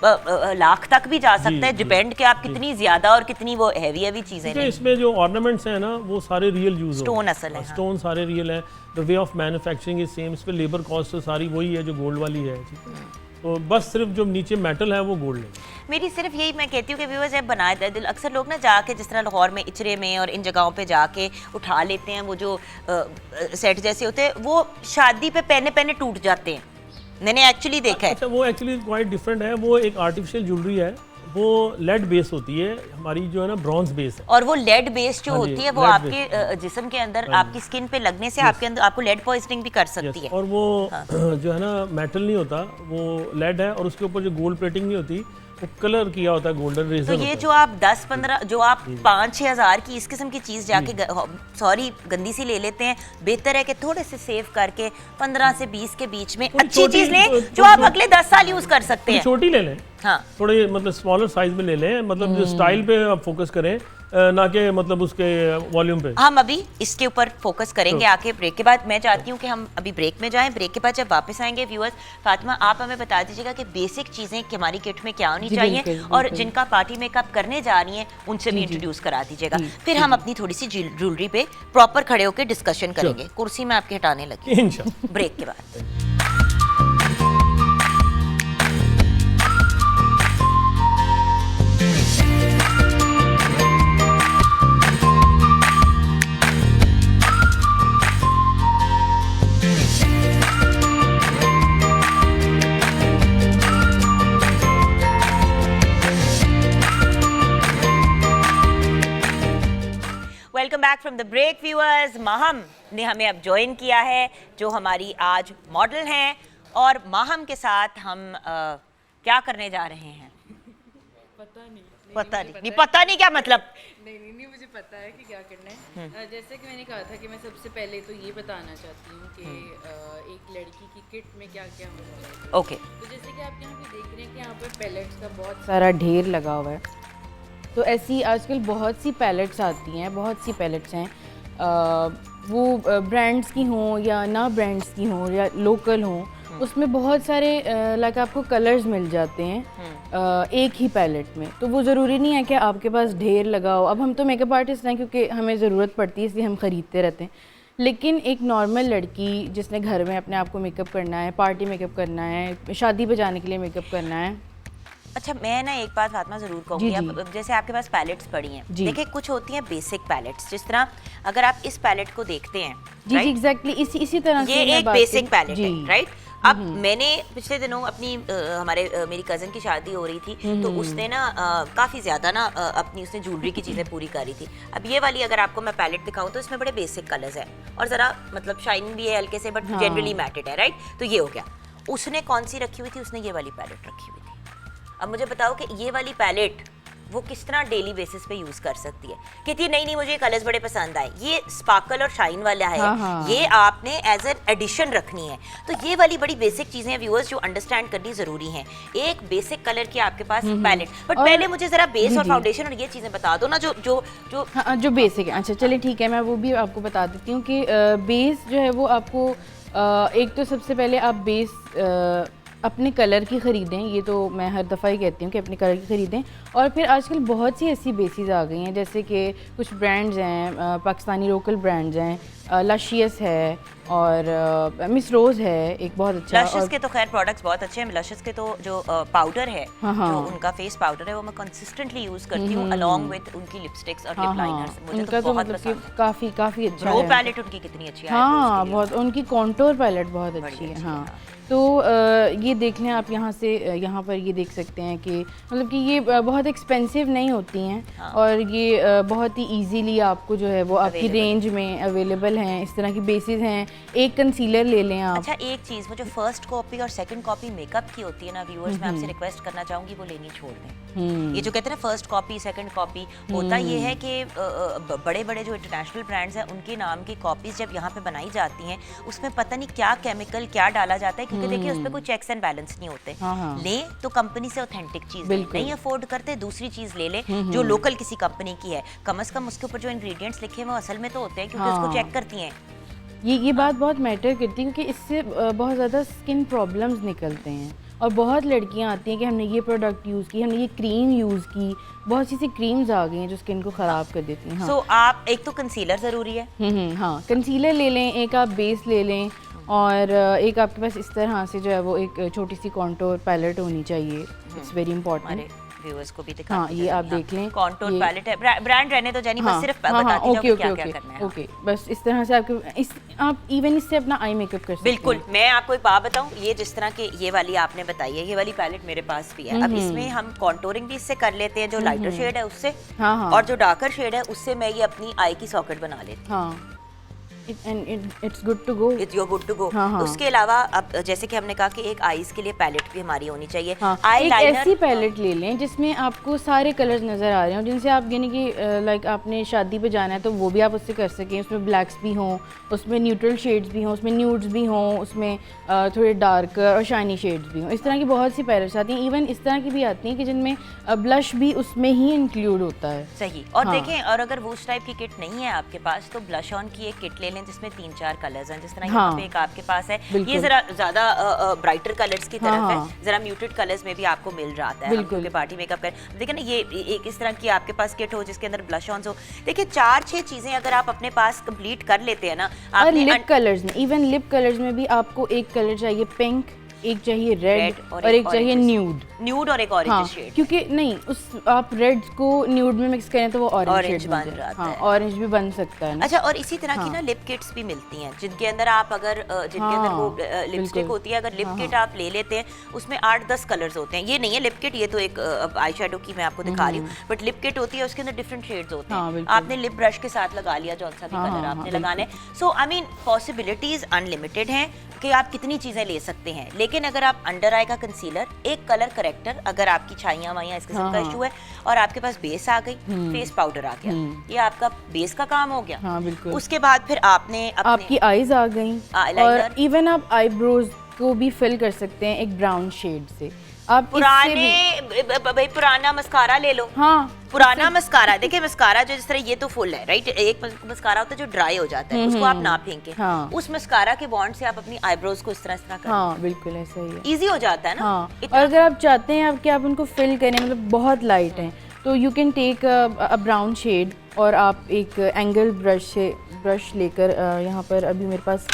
लाख तक भी जा सकता है, जी। डिपेंड कि आप कितनी ज्यादा और कितनी वो हैवी हैवी चीजें देखिए लें। इसमें जो ऑर्नामेंट्स हैं ना वो सारे रियल यूज Stone असल है, हाँ। स्टोन सारे रियल है। The way of manufacturing is same. इस पे लेबर कॉस्ट तो सारी वही है जो गोल्ड वाली है, ठीक है। तो बस सिर्फ जो नीचे मेटल है वो गोल्ड है। मेरी सिर्फ यही मैं कहती हूँ कि व्यूअर्स जब बनाए थे दिल, अक्सर लोग ना जाके जिस तरह लाहौर में इचरे में और इन जगहों पे जाके उठा लेते हैं वो जो सेट जैसे होते हैं, वो शादी पे पहने पहने टूट जाते हैं। मैंने एक्चुअली देखा है। अच्छा वो एक्चुअली क्वाइट डिफरेंट है। वो एक आर्टिफिशियल ज्वेलरी है, वो लेड बेस होती है, हमारी जो है ना ब्रॉन्ज बेस है। और वो लेड बेस्ड जो हाँ जी, होती है वो lead आपके जिस्म के अंदर आपकी स्किन पे लगने से आपके अंदर आपको लेड पॉइजनिंग भी कर सकती है। और वो जो है ना मेटल नहीं होता, वो लेड है, और उसके ऊपर जो गोल्ड प्लेटिंग नहीं होती, वो कलर किया होता है, गोल्डन तो रेजर ये जो आप 10-15 जो आप 5-6 हज़ार की इस किस्म की चीज़ जाके सॉरी गंदी सी ले लेते हैं, बेहतर है कि थोड़े से सेव करके 15 से 20 के बीच में थोड़ी अच्छी छोटी- चीज़ लें थो- जो आप अगले 10 साल यूज़ कर सकते हैं। छोटी ले लें, हाँ, थोड़े मतलब स्मॉलर साइज में ले लें, मतलब जो स्टाइल पे आप फोकस करें, ना कि मतलब उसके वॉल्यूम पे। हम अभी इसके ऊपर फोकस करेंगे आके ब्रेक के बाद। मैं चाहती हूँ कि हम अभी ब्रेक में जाएं। ब्रेक के बाद जब वापस आएंगे व्यूअर्स, फातिमा आप हमें बता दीजिएगा कि बेसिक चीज़ें कि हमारी किट में क्या होनी जी, चाहिए, बिल्कुल, और बिल्कुल। जिनका पार्टी मेकअप करने जा रही हैं उनसे भी इंट्रोड्यूस करा दीजिएगा। फिर हम अपनी थोड़ी सी ज्वेलरी पे प्रॉपर खड़े होकर डिस्कशन करेंगे। कुर्सी में आपके हटाने लगी इंशाल्लाह। ब्रेक के बाद। Welcome back from the break viewers. Maham ने हमें अब ज्वाइन किया है जो हमारी आज मॉडल हैं, और माहम के साथ हम क्या करने जा रहे हैं पता नहीं क्या मतलब। नहीं मुझे पता है कि क्या करना है। जैसे कि मैंने कहा था कि मैं सबसे पहले तो ये बताना चाहती हूँ कि एक लड़की की किट में क्या क्या होना चाहिए। ओके, तो जैसे कि आप यहाँ पे देख रहे हैं कि यहाँ पे पैलेट्स का बहुत सारा ढेर लगा हुआ है। तो ऐसी आजकल बहुत सी पैलेट्स आती हैं, बहुत सी पैलेट्स हैं, वो ब्रांड्स की हों या ना ब्रांड्स की हों या लोकल हों, उसमें बहुत सारे लाइक आपको कलर्स मिल जाते हैं एक ही पैलेट में। तो वो ज़रूरी नहीं है कि आपके पास ढेर लगा हो। अब हम तो मेकअप आर्टिस्ट हैं क्योंकि हमें ज़रूरत पड़ती है, इसलिए हम ख़रीदते रहते हैं। लेकिन एक नॉर्मल लड़की जिसने घर में अपने आप को मेकअप करना है, पार्टी मेकअप करना है, शादी पे जाने के लिए मेकअप करना है। अच्छा मैं ना एक बात फातिमा ज़रूर कहूँगी। जी, अब जैसे आपके पास पैलेट्स पड़ी हैं, जी। देखिए कुछ होती हैं बेसिक पैलेट्स, जिस तरह अगर आप इस पैलेट को देखते हैं, जी right? जी एग्जैक्टली इसी तरह से ये मैं एक बात बेसिक करूँ। पैलेट जी। है, राइट? अब मैंने पिछले दिनों अपनी मेरी कज़न की शादी हो रही थी, तो उसने ना काफ़ी ज़्यादा ना अपनी उसने ज्वेलरी की चीज़ें पूरी करी थी। अब ये वाली अगर आपको मैं पैलेट दिखाऊं तो इसमें बड़े बेसिक कलर्स हैं और ज़रा मतलब शाइन भी है हल्के से, बट हाँ। जनरली मैटेड है, राइट? तो ये हो गया। उसने कौन सी रखी हुई थी? उसने ये वाली पैलेट रखी हुई थी। अब मुझे बताओ कि ये वाली पैलेट वो किस तरह डेली बेसिस पे यूज कर सकती है। कहती है नहीं मुझे कलर्स बड़े पसंद आए, ये स्पार्कल और शाइन वाला है, हाँ। ये आपने एज एन एडिशन रखनी है। तो ये वाली बड़ी बेसिक चीजें हैं व्यूअर्स जो अंडरस्टैंड करनी जरूरी हैं। एक बेसिक कलर की आपके पास पैलेट, बट और- पहले मुझे जरा बेस जी, और जी। फाउंडेशन और ये चीजें बता दो ना जो जो जो हाँ जो बेसिक है। अच्छा चलिए ठीक है, मैं वो भी आपको बता देती हूँ कि बेस जो है वो आपको एक तो सबसे पहले आप बेस अपने कलर की ख़रीदें। ये तो मैं हर दफ़ा ही कहती हूँ कि अपने कलर की ख़रीदें। और फिर आजकल बहुत सी ऐसी बेसिस आ गई हैं, जैसे कि कुछ ब्रांड्स हैं, पाकिस्तानी लोकल ब्रांड्स हैं, लशियस है, और मिस रोज़ है एक बहुत अच्छा। लशस के तो खैर प्रोडक्ट्स बहुत अच्छे हैं। लशस के तो जो पाउडर है, हाँ। जो उनका फेस पाउडर है, वो मैं कंसिस्टेंटली यूज करती हूँ अलोंग विद उनकी लिपस्टिक्स और लिप लाइनर्स। मुझे उनका तो बहुत मतलब कि पसंद है। काफ़ी अच्छा ब्रो है। पैलेट उनकी कितनी अच्छी है। हाँ बहुत, उनकी कॉन्टोर पैलेट बहुत बड़ी अच्छी है। अच्छी है, हाँ हाँ। तो ये देख लें आप यहाँ से, यहाँ पर ये देख सकते हैं कि मतलब कि ये बहुत एक्सपेंसिव नहीं होती हैं। हाँ। और ये बहुत ही इजीली आपको जो है वो आपकी Available रेंज में अवेलेबल हैं। इस तरह की बेसिस हैं। एक कंसीलर ले लें आप। अच्छा एक चीज, वो जो फर्स्ट कॉपी और सेकंड कॉपी मेकअप की होती है ना व्यूअर्स, मैं आपसे रिक्वेस्ट करना चाहूंगी वो लेनी छोड़ दें। ये जो कहते हैं ना फर्स्ट कॉपी सेकंड कॉपी, होता ये है कि बड़े बड़े जो इंटरनेशनल ब्रांड्स हैं उनके नाम की कॉपीज जब यहाँ पे बनाई जाती हैं, उसमें पता नहीं क्या केमिकल क्या डाला जाता है, क्योंकि देखिए उसमें कोई चेक्स एंड बैलेंस नहीं होते। लें तो कंपनी से ऑथेंटिक चीज लें, नहीं अफोर्ड करते दूसरी चीज ले लें जो लोकल किसी कंपनी की है। कम से कम उसके ऊपर जो इंग्रेडिएंट्स लिखे हैं वो असल में तो होते हैं, क्योंकि उसको चेक करती हैं। ये बात बहुत मैटर करती है, क्योंकि इससे बहुत ज़्यादा स्किन प्रॉब्लम्स निकलते हैं। और बहुत लड़कियां आती हैं कि हमने ये प्रोडक्ट यूज़ की, हमने ये क्रीम यूज़ की। बहुत सी क्रीम्स आ गई हैं जो स्किन को ख़राब कर देती हैं। हाँ। सो आप एक तो कंसीलर ज़रूरी है। हाँ कंसीलर ले लें, एक आप बेस ले लें, और एक आपके पास इस तरह से जो है वो एक छोटी सी कॉन्टोर पैलेट होनी चाहिए। It's very important. व्यूअर्स को भी दिखा। हाँ ये आप देख लें, कॉन्टोर पैलेट है। ब्रांड रहने तो जानी, बस सिर्फ बताती जाओ क्या क्या करना है। ओके बस इस तरह से आप इवन इससे अपना आई मेकअप कर सकते हैं। बिल्कुल। मैं आपको एक बात बताऊं, ये जिस तरह के ये वाली आपने बताई है, ये वाली पैलेट मेरे पास भी है। अब इसमें हम कॉन्टोरिंग भी इससे कर लेते हैं, जो लाइटर शेड है उससे, और जो डार्कर शेड है उससे मैं ये अपनी आई की सॉकेट बना लेती हूँ। It's good to go. It's good to go. हाँ। उसके अलावा अब जैसे कि हमने कहा कि एक आईज के लिए पैलेट भी हमारी होनी चाहिए। हाँ, आई एक लाइनर ऐसी पैलेट ले लें जिसमें आपको सारे कलर्स नज़र आ रहे हैं, जिनसे आप यानी कि लाइक आपने शादी पे जाना है तो वो भी आप उससे कर सकें। उसमें ब्लैक्स भी हों, उसमें न्यूट्रल शेड्स भी हों, उसमें न्यूड्स भी हों, उसमें थोड़े डार्कर और शाइनी शेड्स भी हों। इस तरह की बहुत सी पैलेट्स आती हैं। इवन इस तरह की भी आती हैं कि जिनमें ब्लश भी उसमें ही इंक्लूड होता है। सही। और हाँ। देखें, और अगर वो उस टाइप की किट नहीं है आपके पास तो ब्लश ऑन की एक किट ले लें जिसमें 3-4 कलर्स हैं। जिस तरह हाँ। यहाँ पे एक आपके पास है, बिल्कुल। ये जरा ज्यादा ब्राइटर कलर्स की तरफ हाँ। है, जरा म्यूटेड कलर्स में भी आपको मिल जाता है। बिल्कुल। क्योंकि पार्टी मेकअप कर देखिए ना, ये एक इस तरह की आपके पास किट हो जिसके अंदर ब्लश ऑन हो। देखिए 4-6 चीजें अगर आप अपने पास कंप्लीट कर लेते हैं ना, और आपने लिप कलर्स में, इवन लिप कलर्स में भी आपको एक कलर चाहिए पिंक, एक चाहिए रेड और एक चाहिए न्यूड और एक ऑरेंज हाँ, शेड। क्योंकि नहीं उस आप रेड को न्यूड में मिक्स करें तो वो ऑरेंज Orange शेड बन जाता है। ऑरेंज भी बन सकता है ना। अच्छा, और इसी तरह की हाँ। ना लिप किट्स भी मिलती हैं जिनके अंदर आप अगर जिनके अंदर वो लिपस्टिक बिल्कुल। होती है, अगर लिप किट आप ले लेते हैं उसमें 8-10 कलर्स होते हैं। ये नहीं है लिप किट, ये तो एक आई शेडो की मैं आपको दिखा रही हूँ, बट लिप किट होती है उसके अंदर डिफरेंट शेड्स होते हाँ, हैं। बिल्कुल। आपने लिप ब्रश के साथ लगा लिया जौन सा भी हाँ, कलर हाँ, आपने हाँ, लगाना है। सो आई मीन पॉसिबिलिटीज अनलिमिटेड हैं कि आप कितनी चीजें ले सकते हैं। लेकिन अगर आप अंडर आई का कंसीलर, एक कलर करेक्टर, अगर आपकी छाइयां वाइयां इस किस्म का हाँ। इशू है, और आपके पास बेस आ गई, फेस पाउडर आ गया, ये आपका बेस का काम हो गया। हाँ बिल्कुल। उसके बाद फिर आपने अपने आपकी आईज आ गई, Eyeliner। और इवन आप आईब्रोज को भी फिल कर सकते हैं एक ब्राउन शेड से। आप इससे पुराने भी, भाई पुराना मस्कारा ले लो। हाँ पुराना मस्कारा, देखिए मस्कारा जो जिस तरह ये तो फुल है राइट, एक मस्कारा होता है जो ड्राई हो जाता है, उसको आप ना फेंके। हाँ। उस मस्कारा के बॉन्ड से आप अपनी आईब्रोज को इस तरह कर, हाँ बिल्कुल ऐसा ही है। इजी हो जाता है ना। हाँ, और अगर आप चाहते हैं कि आप उनको फिल करें, मतलब बहुत लाइट हैं, तो you can take a brown shade और आप एक एंगल ब्रश लेकर यहाँ पर अभी मेरे पास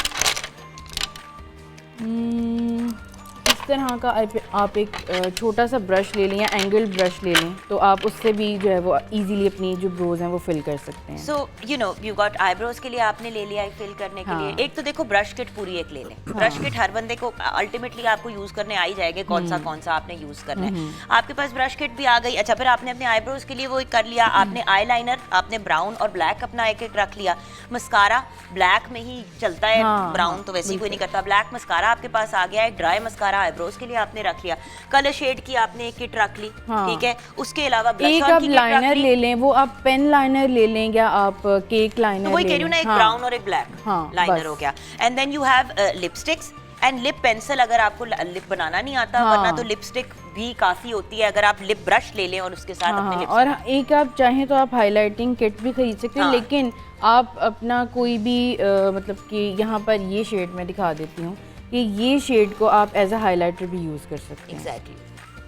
इस तरह का आप एक छोटा सा ब्रश ले लें या एंगल ब्रश ले लें, तो आप उससे भी जो है वो इजीली अपनी जो ब्रोज हैं वो फिल कर सकते हैं। So you know you got eyebrows के लिए आपने ले लिया फिल करने के हाँ। लिए। एक तो देखो ब्रश किट पूरी एक ले लें। ब्रश किट हर बंदे को अल्टीमेटली आपको यूज करने आ ही जाएगा, कौन सा आपने यूज करना है। आपके पास ब्रश किट भी आ गई। अच्छा, फिर आपने अपने आईब्रोज के लिए वो कर लिया, आपने आई लाइनर, आपने ब्राउन और ब्लैक अपना एक एक रख लिया। मस्कारा ब्लैक में ही चलता है, हाँ, ब्राउन तो वैसे ही कोई नहीं करता। ब्लैक मस्कारा आपके पास आ गया है, ड्राई मस्कारा आईब्रोज के लिए आपने रख लिया, कलर शेड की आपने एक किट रख ली। हाँ। ठीक है, उसके अलावा ब्लश एक ऑन आप की किट रख लाइनर ली। ले लें, वो आप पेन लाइनर ले लें या आप केक लाइनर तो वही ले कह रही हूँ ना, लें। एक हाँ। ब्राउन और एक ब्लैक हाँ, लाइनर बस। हो गया। And then you have lipsticks and lip pencil. अगर आपको लिप बनाना नहीं आता, हाँ। वरना तो लिपस्टिक भी काफी होती है, अगर आप लिप ब्रश ले लें और उसके साथ हाँ, अपने हाँ, लिप्स और एक आप चाहें तो आप हाइलाइटिंग किट भी खरीद सकते हैं। हाँ। लेकिन आप अपना कोई भी मतलब कि यहाँ पर ये शेड मैं दिखा देती हूँ कि ये शेड को आप एज अ हाइलाइटर भी यूज़ कर सकते हैं। Exactly.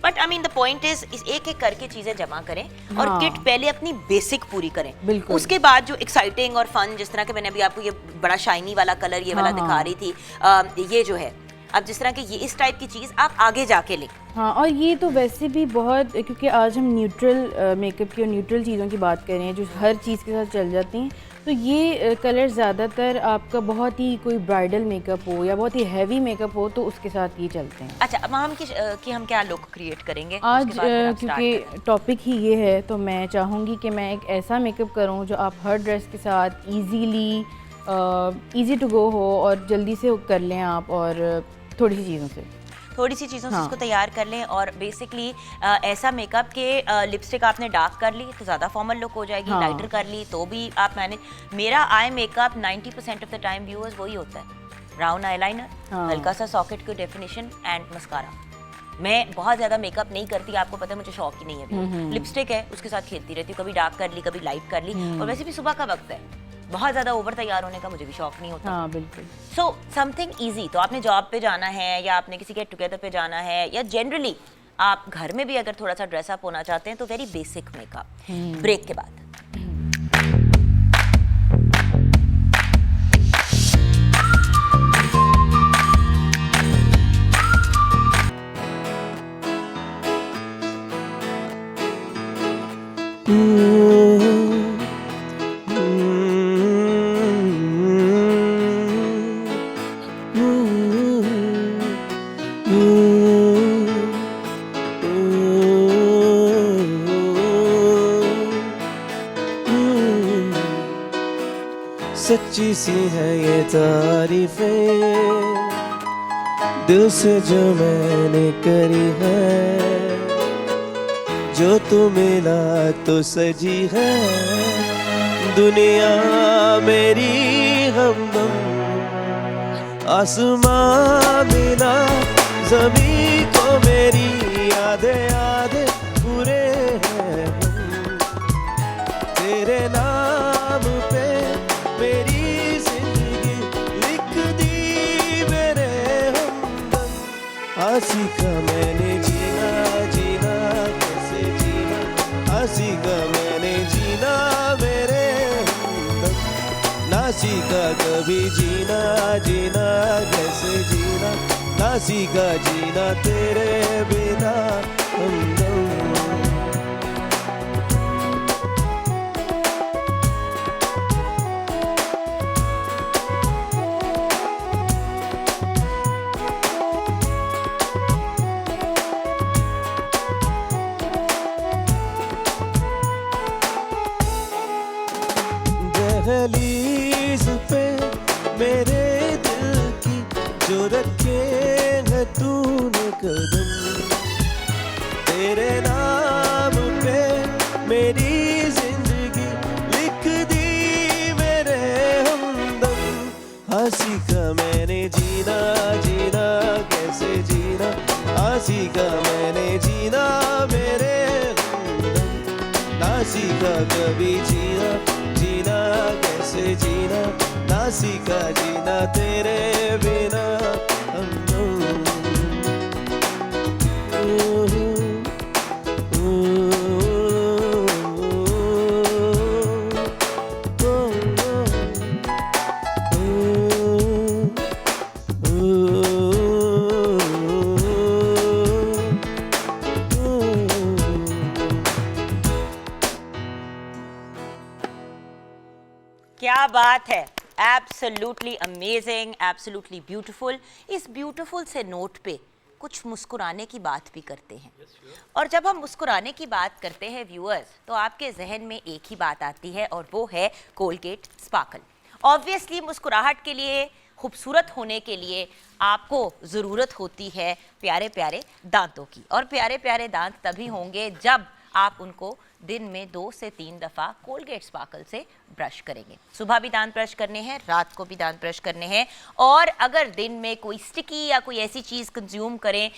But I mean the point is एक एक करके चीजें जमा करें और हाँ। किट पहले अपनी बेसिक पूरी करें, बिल्कुल। उसके बाद जो एक्साइटिंग और फन, जिस तरह के मैंने अभी आपको ये बड़ा शाइनी वाला कलर ये वाला हाँ, दिखा हाँ। रही थी, ये जो है अब जिस तरह के ये इस टाइप की चीज आप आगे जाके लें। हाँ, और ये तो वैसे भी बहुत, क्योंकि आज हम न्यूट्रल मेकअप की और न्यूट्रल चीज़ों की बात कर रहे हैं जो हर चीज़ के साथ चल जाती हैं, तो ये कलर ज़्यादातर आपका बहुत ही कोई ब्राइडल मेकअप हो या बहुत ही हैवी मेकअप हो तो उसके साथ ये चलते हैं। अच्छा, अब हम कि हम क्या लुक क्रिएट करेंगे आज उसके बाद फिर आप start क्योंकि करें। टॉपिक ही ये है तो मैं चाहूँगी कि मैं एक ऐसा मेकअप करूँ जो आप हर ड्रेस के साथ इजी टू गो हो और जल्दी से कर लें आप, और थोड़ी सी चीज़ों से। थोड़ी सी चीज़ों से हाँ। इसको तैयार कर लें और बेसिकली ऐसा मेकअप के लिपस्टिक आपने डार्क कर ली तो ज़्यादा फॉर्मल लुक हो जाएगी, हाँ। लाइटर कर ली तो भी आप मैनेज। मेरा eye makeup 90% of the time viewers वही होता है, ब्राउन आईलाइनर, हाँ। हल्का सा सॉकेट की डेफिनेशन एंड मस्कारा। मैं बहुत ज़्यादा मेकअप नहीं करती, आपको पता है मुझे शौक ही नहीं है। लिपस्टिक है उसके साथ खेलती रहती हूँ, कभी डार्क कर ली कभी लाइट कर ली, और वैसे भी सुबह का वक्त है, बहुत ज़्यादा ओवर तैयार होने का मुझे भी शौक नहीं होता। हाँ बिल्कुल। सो समथिंग ईजी, तो आपने जॉब पे जाना है या आपने किसी गेट टुगेदर पे जाना है या जनरली आप घर में भी अगर थोड़ा सा ड्रेसअप होना चाहते हैं तो वेरी बेसिक मेकअप। ब्रेक के बाद सच्ची सी है ये तारीफें दिल से जो मैंने करी है, जो तू मिला तो सजी है दुनिया मेरी हमदम। आसमां मिला ज़मीं को मेरी यादें पूरे हैं हम, तेरे नाम पे मेरी जिंदगी लिख दी मेरे हमदम। हंसी का मैंने जीना जीना कैसे जीना, हंसी का मैंने जीना मेरे हमदम। ना सीखा कभी जीना जीना कैसे जीना, ना सीखा जीना तेरे बिना हमदम। दहलीज पे मेरे दिल की जो रखे है तूने कदम, तेरे नाम पे मेरी जिंदगी लिख दी मेरे हमदम। हंसी का मैंने जीना जीना कैसे जीना, हंसी का मैंने जीना मेरे हमदम। ना सीखा कभी जीना जीना कैसे जीना, ना सीखा जीना तेरे बिना हमदम। क्या बात है, एब्सोल्युटली अमेजिंग, एब्सोल्युटली ब्यूटीफुल। इस ब्यूटीफुल से नोट पे कुछ मुस्कुराने की बात भी करते हैं। और जब हम मुस्कुराने की बात करते हैं व्यूअर्स, तो आपके जहन में एक ही बात आती है और वो है कोलगेट स्पार्कल। ऑब्वियसली मुस्कुराहट के लिए, खूबसूरत होने के लिए आपको ज़रूरत होती है प्यारे प्यारे दांतों की, और प्यारे प्यारे दांत तभी होंगे जब आप उनको दिन में 2 से 3 दफ़ा कोलगेट स्पार्कल से ब्रश करेंगे। सुबह भी दांत ब्रश करने हैं, रात को भी दांत ब्रश करने हैं, और अगर दिन में कोई स्टिकी या कोई ऐसी चीज़ कंज्यूम करें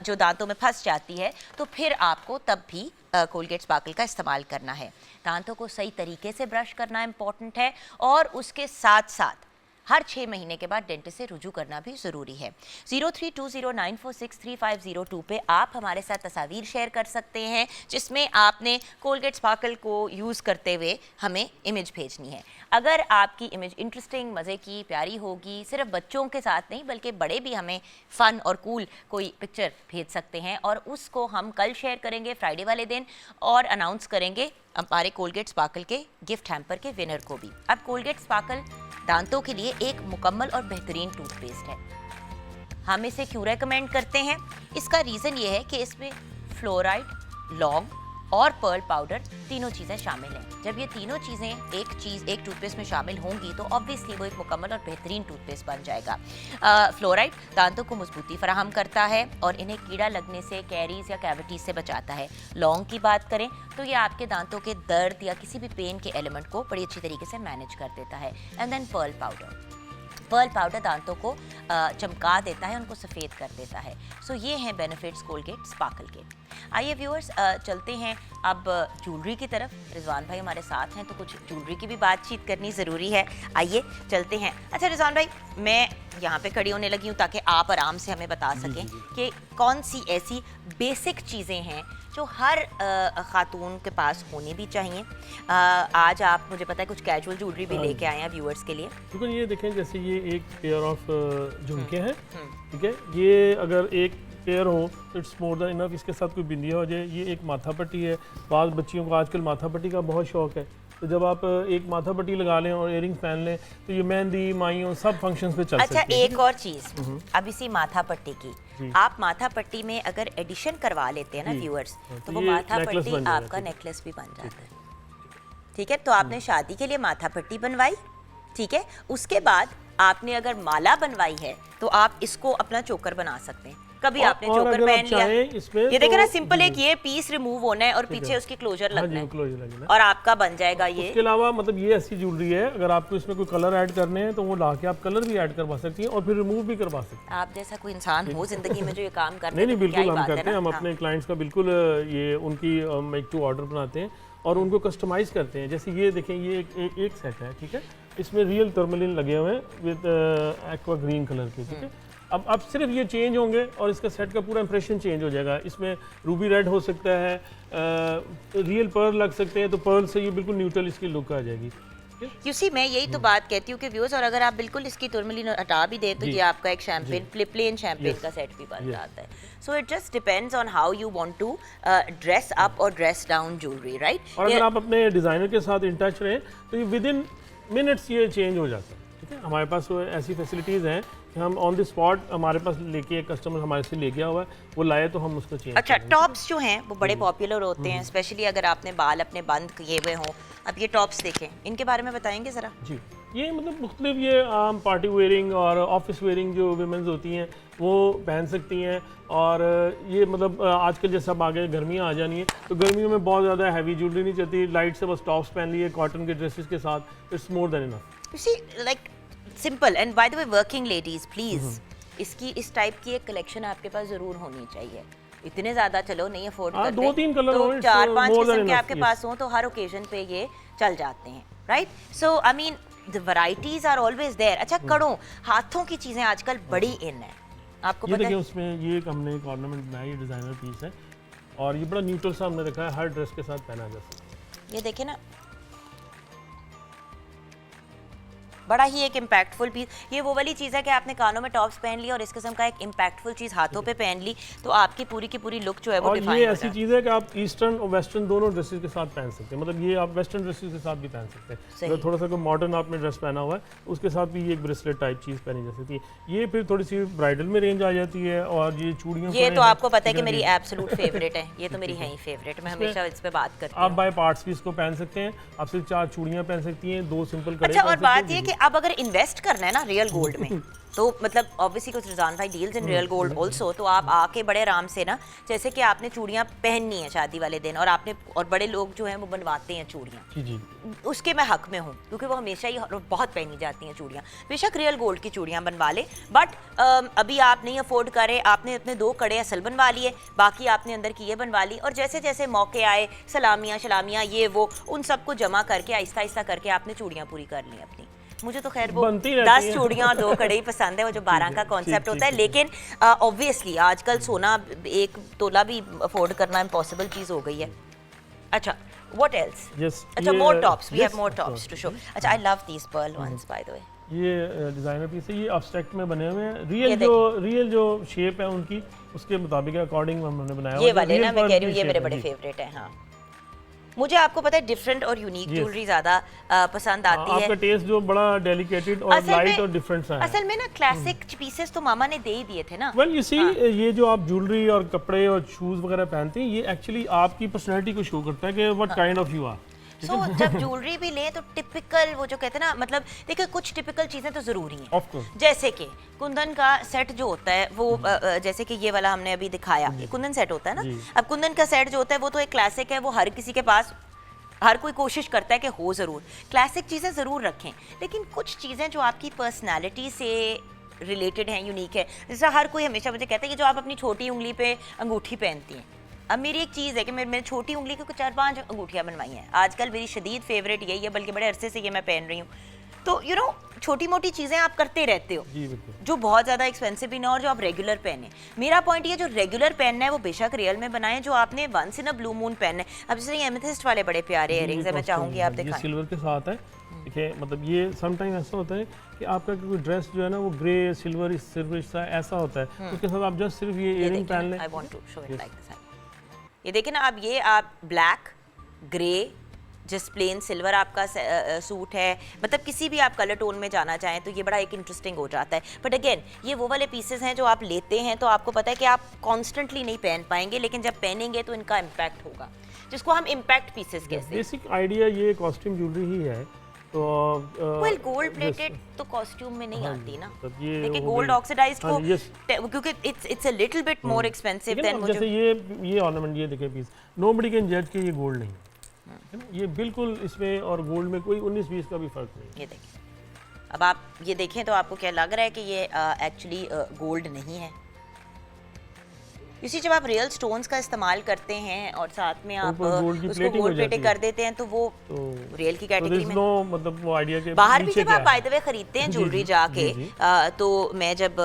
जो दांतों में फंस जाती है, तो फिर आपको तब भी कोलगेट स्पार्कल का इस्तेमाल करना है। दांतों को सही तरीके से ब्रश करना इम्पॉर्टेंट है, और उसके साथ साथ हर 6 महीने के बाद डेंटिस्ट से रुजू करना भी ज़रूरी है। 032094635002 पे आप हमारे साथ तस्वीर शेयर कर सकते हैं जिसमें आपने कोलगेट स्पार्कल को यूज़ करते हुए हमें इमेज भेजनी है। अगर आपकी इमेज इंटरेस्टिंग, मज़े की, प्यारी होगी, सिर्फ बच्चों के साथ नहीं बल्कि बड़े भी हमें फ़न और कूल कोई पिक्चर भेज सकते हैं और उसको हम कल शेयर करेंगे फ्राइडे वाले दिन और अनाउंस करेंगे हमारे कोलगेट स्पार्कल के गिफ्ट हैम्पर के विनर को भी। अब कोलगेट स्पार्कल दांतों के लिए एक मुकम्मल और बेहतरीन टूथपेस्ट है। हम इसे क्यों रेकमेंड करते हैं? इसका रीज़न ये है कि इसमें फ्लोराइड, लौंग और पर्ल पाउडर तीनों चीज़ें शामिल हैं। जब ये तीनों चीज़ें एक टूथपेस्ट में शामिल होंगी तो ऑब्वियसली वो एक मुकम्मल और बेहतरीन टूथपेस्ट बन जाएगा। फ्लोराइड दांतों को मजबूती फराहम करता है और इन्हें कीड़ा लगने से, कैरीज या कैविटीज से बचाता है। लौंग की बात करें तो ये आपके दांतों के दर्द या किसी भी पेन के एलिमेंट को बड़ी अच्छी तरीके से मैनेज कर देता है। एंड देन पर्ल पाउडर दांतों को चमका देता है, उनको सफ़ेद कर देता है। सो ये हैं बेनिफिट्स कोलगेट स्पार्कल के। आइए व्यूअर्स चलते हैं अब ज्वेलरी की तरफ। रिजवान भाई हमारे साथ हैं तो कुछ ज्वेलरी की भी बातचीत करनी ज़रूरी है। आइए चलते हैं। अच्छा रिजवान भाई, मैं यहाँ पे खड़ी होने लगी हूँ ताकि आप आराम से हमें बता सकें कि कौन सी ऐसी बेसिक चीज़ें हैं जो हर ख़ातून के पास होनी भी चाहिए। आज आप, मुझे पता है, कुछ कैजुअल ज्वेलरी भी लेके आए हैं व्यूअर्स के लिए। क्योंकि ये देखें, जैसे ये एक पेयर ऑफ झुमके हैं, ठीक है, ये अगर एक पेयर हो तो इट्स मोर देन इनफ। इसके साथ कोई बिंदिया हो जाए। ये एक माथा पट्टी है। बाज़ बच्चियों को आजकल माथा पट्टी का बहुत शौक है, तो जब आप एक माथा पट्टी लगा लें और इयरिंग्स पहन लें तो ये मेहंदी, माइयों, सब फंक्शंस पे चल सकती है। अच्छा, एक और चीज़ अब इसी माथा पट्टी की, आप माथा पट्टी में अगर एडिशन करवा लेते हैं ना व्यूअर्स, तो वो माथा पट्टी आपका नेकलेस भी बन जाता है। ठीक है, तो आपने शादी के लिए माथा पट्टी बनवाई, ठीक है, उसके बाद आपने अगर माला बनवाई है तो आप इसको अपना चोकर बना सकते हैं। कभी आपने चोकर पहन लिया, ये देखे ना, सिंपल एक ये पीस रिमूव होना है और पीछे उसकी क्लोजर लगना है और आपका बन जाएगा ये। इसके अलावा मतलब ये ऐसी ज्वेलरी है, अगर आपको इसमें कोई कलर ऐड करने हैं तो वो ला के आप कलर भी ऐड करवा सकती हैं और फिर रिमूव भी करवा सकती हैं। आप जैसा कोई इंसान हो जिंदगी में जो ये काम करते हैं। नहीं, बिल्कुल हम करते हैं। हम अपने क्लाइंट्स का बिल्कुल ये उनकी मेक टू ऑर्डर बनाते हैं और उनको कस्टमाइज करते हैं। जैसे ये देखें, ये एक सेट है, ठीक है, इसमें रियल टर्मलिन लगे हुए हैं विद एक्वा ग्रीन कलर के, ठीक है। अब सिर्फ ये चेंज होंगे और इसका सेट का पूरा इंप्रेशन चेंज हो जाएगा। इसमें रूबी रेड हो सकता है, रियल पर्ल लग सकते हैं, तो पर्ल से ये बिल्कुल न्यूट्रल इसकी लुक आ जाएगी। You see, मैं यही तो बात कहती हूँ कि व्यूअर्स, और अगर आप बिल्कुल इसकी टर्मलिन हटा भी दे तो ये आपका एक शैम्पेन, प्लेन शैम्पेन का सेट भी बन जाता है। So it just depends on how you want to dress up और ड्रेस डाउन ज्वेलरी, राइट। और अगर आप अपने डिज़ाइनर के साथ इन टच रहें तो ये विद इन मिनट्स ये चेंज हो जाता है, ठीक है। हमारे पास ऐसी फैसिलिटीज़ हैं कि हम ऑन द स्पॉट, हमारे पास लेके कस्टमर हमारे से ले गया हुआ है, वो लाए तो हम उसको चेंज। अच्छा, टॉप्स जो हैं वो बड़े पॉपुलर होते हैं, स्पेशली अगर आपने बाल अपने बंद किए हुए हों। अब ये टॉप्स देखें, इनके बारे में बताएंगे ज़रा। जी, ये मतलब मुख्तलिफ ये आम पार्टी वेयरिंग और ऑफिस वेयरिंग जो वीमेंस होती हैं वो पहन सकती हैं। और ये मतलब आजकल जैसा अब आगे गर्मियाँ आ जानी है तो गर्मियों में बहुत ज़्यादा हैवी ज्वेलरी नहीं चलती, लाइट से बस टॉप्स पहन लिए कॉटन के ड्रेसेस के साथ, it's more than enough. You see, like simple and by the way working ladies please, इसकी इस टाइप की एक कलेक्शन आपके पास जरूर होनी चाहिए। इतने ज्यादा चलो नहीं अफोर्ड करते, 2-3 कलर तो 4-5 किस्म के आपके yes. पास हो तो हर ओकेजन पे ये चल जाते हैं, right. So I mean the varieties are always there. अच्छा, कड़ों, हाथों की चीजें आजकल बड़ी इन है, आपको ये पता है। उसमें ये हमने एक ऑर्नामेंट बनाया, ये डिज़ाइनर पीस है और ये बड़ा न्यूट्रल सा हमने रखा है, हर ड्रेस के साथ पहना जा सकता है। ये देखे ना, बड़ा ही एक इम्पैक्टफुल पीस। ये वो वाली चीज़ है कि आपने कानों में टॉप्स पहन ली और इस किस्म का एक इम्पैक्टफुल चीज़ हाथों पे पहन ली तो आपकी पूरी की पूरी लुक जो है वो और डिफाइन ये हो ऐसी जाती है। चीज़ है कि आप ईस्टर्न और वेस्टर्न दोनों ड्रेसेस के साथ पहन सकते हैं। मतलब ये आप वेस्टर्न ड्रेसेस के साथ भी पहन सकते हैं। अगर थोड़ा सा कोई मॉडर्न आपने ड्रेस पहना हुआ है उसके साथ भी ये एक ब्रेसलेट टाइप चीज़ पहनी जा सकती है। ये फिर थोड़ी सी ब्राइडल में रेंज आ जाती है। और ये चूड़ियाँ, ये तो आपको पता है कि मेरी एब्सोल्यूट फेवरेट है, ये तो मेरी है ही फेवरेट, मैं हमेशा इस पे बात करती हूँ। आप बाय पार्ट्स भी इसको पहन सकते हैं। आप सिर्फ 4 चूड़ियाँ पहन सकती हैं, 2 सिंपल कड़े। अच्छा, और बात ये कि अब अगर इन्वेस्ट करना है ना रियल गोल्ड में तो मतलब ऑब्वियसली कुछ रिजवान भाई deals in real gold also, तो आप आके बड़े आराम से ना, जैसे कि आपने चूड़ियाँ पहननी है शादी वाले दिन और आपने, और बड़े लोग जो हैं वो बनवाते हैं चूड़ियाँ, जी, उसके मैं हक में हूँ क्योंकि वो हमेशा ही बहुत पहनी जाती हैं चूड़ियाँ। बेशक रियल गोल्ड की चूड़ियाँ बनवा ले, बट अभी आप नहीं अफोर्ड करें, आपने अपने 2 कड़े असल बनवा लिए, बाकी आपने अंदर की ये बनवा ली, और जैसे जैसे मौके आए, सलामियाँ शलामियाँ ये वो, उन सबको जमा करके आहिस्ता आहिस्ता करके आपने चूड़ियाँ पूरी कर ली अपनी। मुझे तो खैर वो बनती रहती 10 हैं। चूड़ियाँ और 2 कड़े ही पसंद है, वो जो 12 का कॉन्सेप्ट होता है। लेकिन ऑब्वियसली आजकल सोना 1 तोला भी अफोर्ड करना इम्पॉसिबल चीज़ हो गई है। अच्छा, what else? Yes, अच्छा, ये- more tops. We yes, have more of tops course. to show. अच्छा, I love these pearl ones by the way. ये डिज़ाइनर पीस है, ये abstract में बने हुए हैं। ये रियल जो शेप है उनकी, उसके मुताबिक अकॉर्डिंग हमने बनाया हुआ ये है। वाले Real ना, मैं pearl कह रही हूँ की ये shape मेरे है, बड़े जी। फेवरेट हैं। हाँ, मुझे आपको पता है डिफरेंट और यूनिक Yes. ज्वेलरी ज़्यादा पसंद आती है। आपका टेस्ट जो बड़ा डेलिकेटेड और लाइट और डिफरेंट सा है। असल में ना क्लासिक पीसेस तो मामा ने दे ही दिए थे ना। वेल यू सी, ये जो आप ज्वेलरी और कपड़े और शूज वगैरह पहनते हैं, ये एक्चुअली आपकी पर्सनैलिटी को शो करता है कि what kind of you are. So जब ज्वेलरी भी लें तो टिपिकल वो जो कहते हैं ना, मतलब देखिए कुछ टिपिकल चीज़ें तो ज़रूरी हैं। Of course. जैसे कि कुंदन का सेट जो होता है वो जैसे कि ये वाला हमने अभी दिखाया, ये कुंदन सेट होता है ना। जी। अब कुंदन का सेट जो होता है वो तो एक क्लासिक है, वो हर किसी के पास, हर कोई कोशिश करता है कि हो ज़रूर क्लासिक चीज़ें ज़रूर रखें, लेकिन कुछ चीज़ें जो आपकी पर्सनालिटी से रिलेटेड हैं, यूनिक है। जैसे हर कोई हमेशा मुझे कहता है कि जो आप अपनी छोटी उंगली पे अंगूठी पहनती हैं। अब मेरी एक चीज़ है कि मैंने छोटी उंगली की कुछ 4-5 अंगूठियाँ बनवाई हैं। आजकल मेरी शदीद फेवरेट यही है, बल्कि बड़े अरसे से ये मैं पहन रही हूँ। तो यू नो छोटी मोटी चीज़ें आप करते रहते हो, जी बिल्कुल। जो बहुत ज़्यादा एक्सपेंसिव भी ना हो और जो आप रेगुलर पहने। मेरा पॉइंट ये, जो रेगुलर पहनना है वो बेशक रियल में बनाए, जो आपने once in a blue moon पहनना है। अब जैसे ये एमेथिस्ट वाले बड़े प्यारे इयररिंग्स है, मैं चाहूँगी आप ये दिखाएं। सिल्वर के साथ है। देखिए मतलब ये समटाइम ऐसा होता है कि आपका कोई ड्रेस जो है ना वो ग्रे सिल्वर सिल्वर सा ऐसा होता है, उसके साथ आप जस्ट सिर्फ ये इयरिंग पहन लें। I want to show it like this. ये देखिए ना, अब ये आप ब्लैक, ग्रे, जिस प्लेन सिल्वर आपका सूट है, मतलब किसी भी आप कलर टोन में जाना चाहें तो ये बड़ा एक इंटरेस्टिंग हो जाता है। बट अगेन ये वो वाले पीसेस हैं जो आप लेते हैं तो आपको पता है कि आप कॉन्स्टेंटली नहीं पहन पाएंगे, लेकिन जब पहनेंगे तो इनका इम्पैक्ट होगा, जिसको हम इम्पैक्ट पीसेस कहते हैं। बेसिक आइडिया ये कॉस्ट्यूम ज्वेलरी ही है। तो वेल गोल्ड प्लेटेड तो कॉस्ट्यूम में नहीं आती ना। मतलब ये देखिए हो गोल्ड गई। ऑक्सीडाइज्ड हाँ को जी, yes। क्योंकि it's a little bit more expensive ठीक है देन ना, वो जैसे ये ऑर्नामेंट ये देखिए पीस, नोबडी कैन जज कि ये गोल्ड नहीं है ना, ये बिल्कुल इसमें और गोल्ड में कोई 19-20 का भी फर्क नहीं। ये देखिए, अब आप ये देखें तो आपको क्या लग रहा है कि ये एक्चुअली गोल्ड नहीं है। इसी जब आप रियल स्टोन्स का इस्तेमाल करते हैं और साथ में आप ऊपर gold की उसको plating हो गोल्ड प्लेटिंग जाती है। कर देते हैं तो वो तो रियल की तो कैटेगरी there's में। no मतलब वो आइडिया के बाहर भी पीछे जब क्या आप है। बाय द वे खरीदते हैं जी, ज्वेलरी जी, जाके, जी, जी। तो मैं जब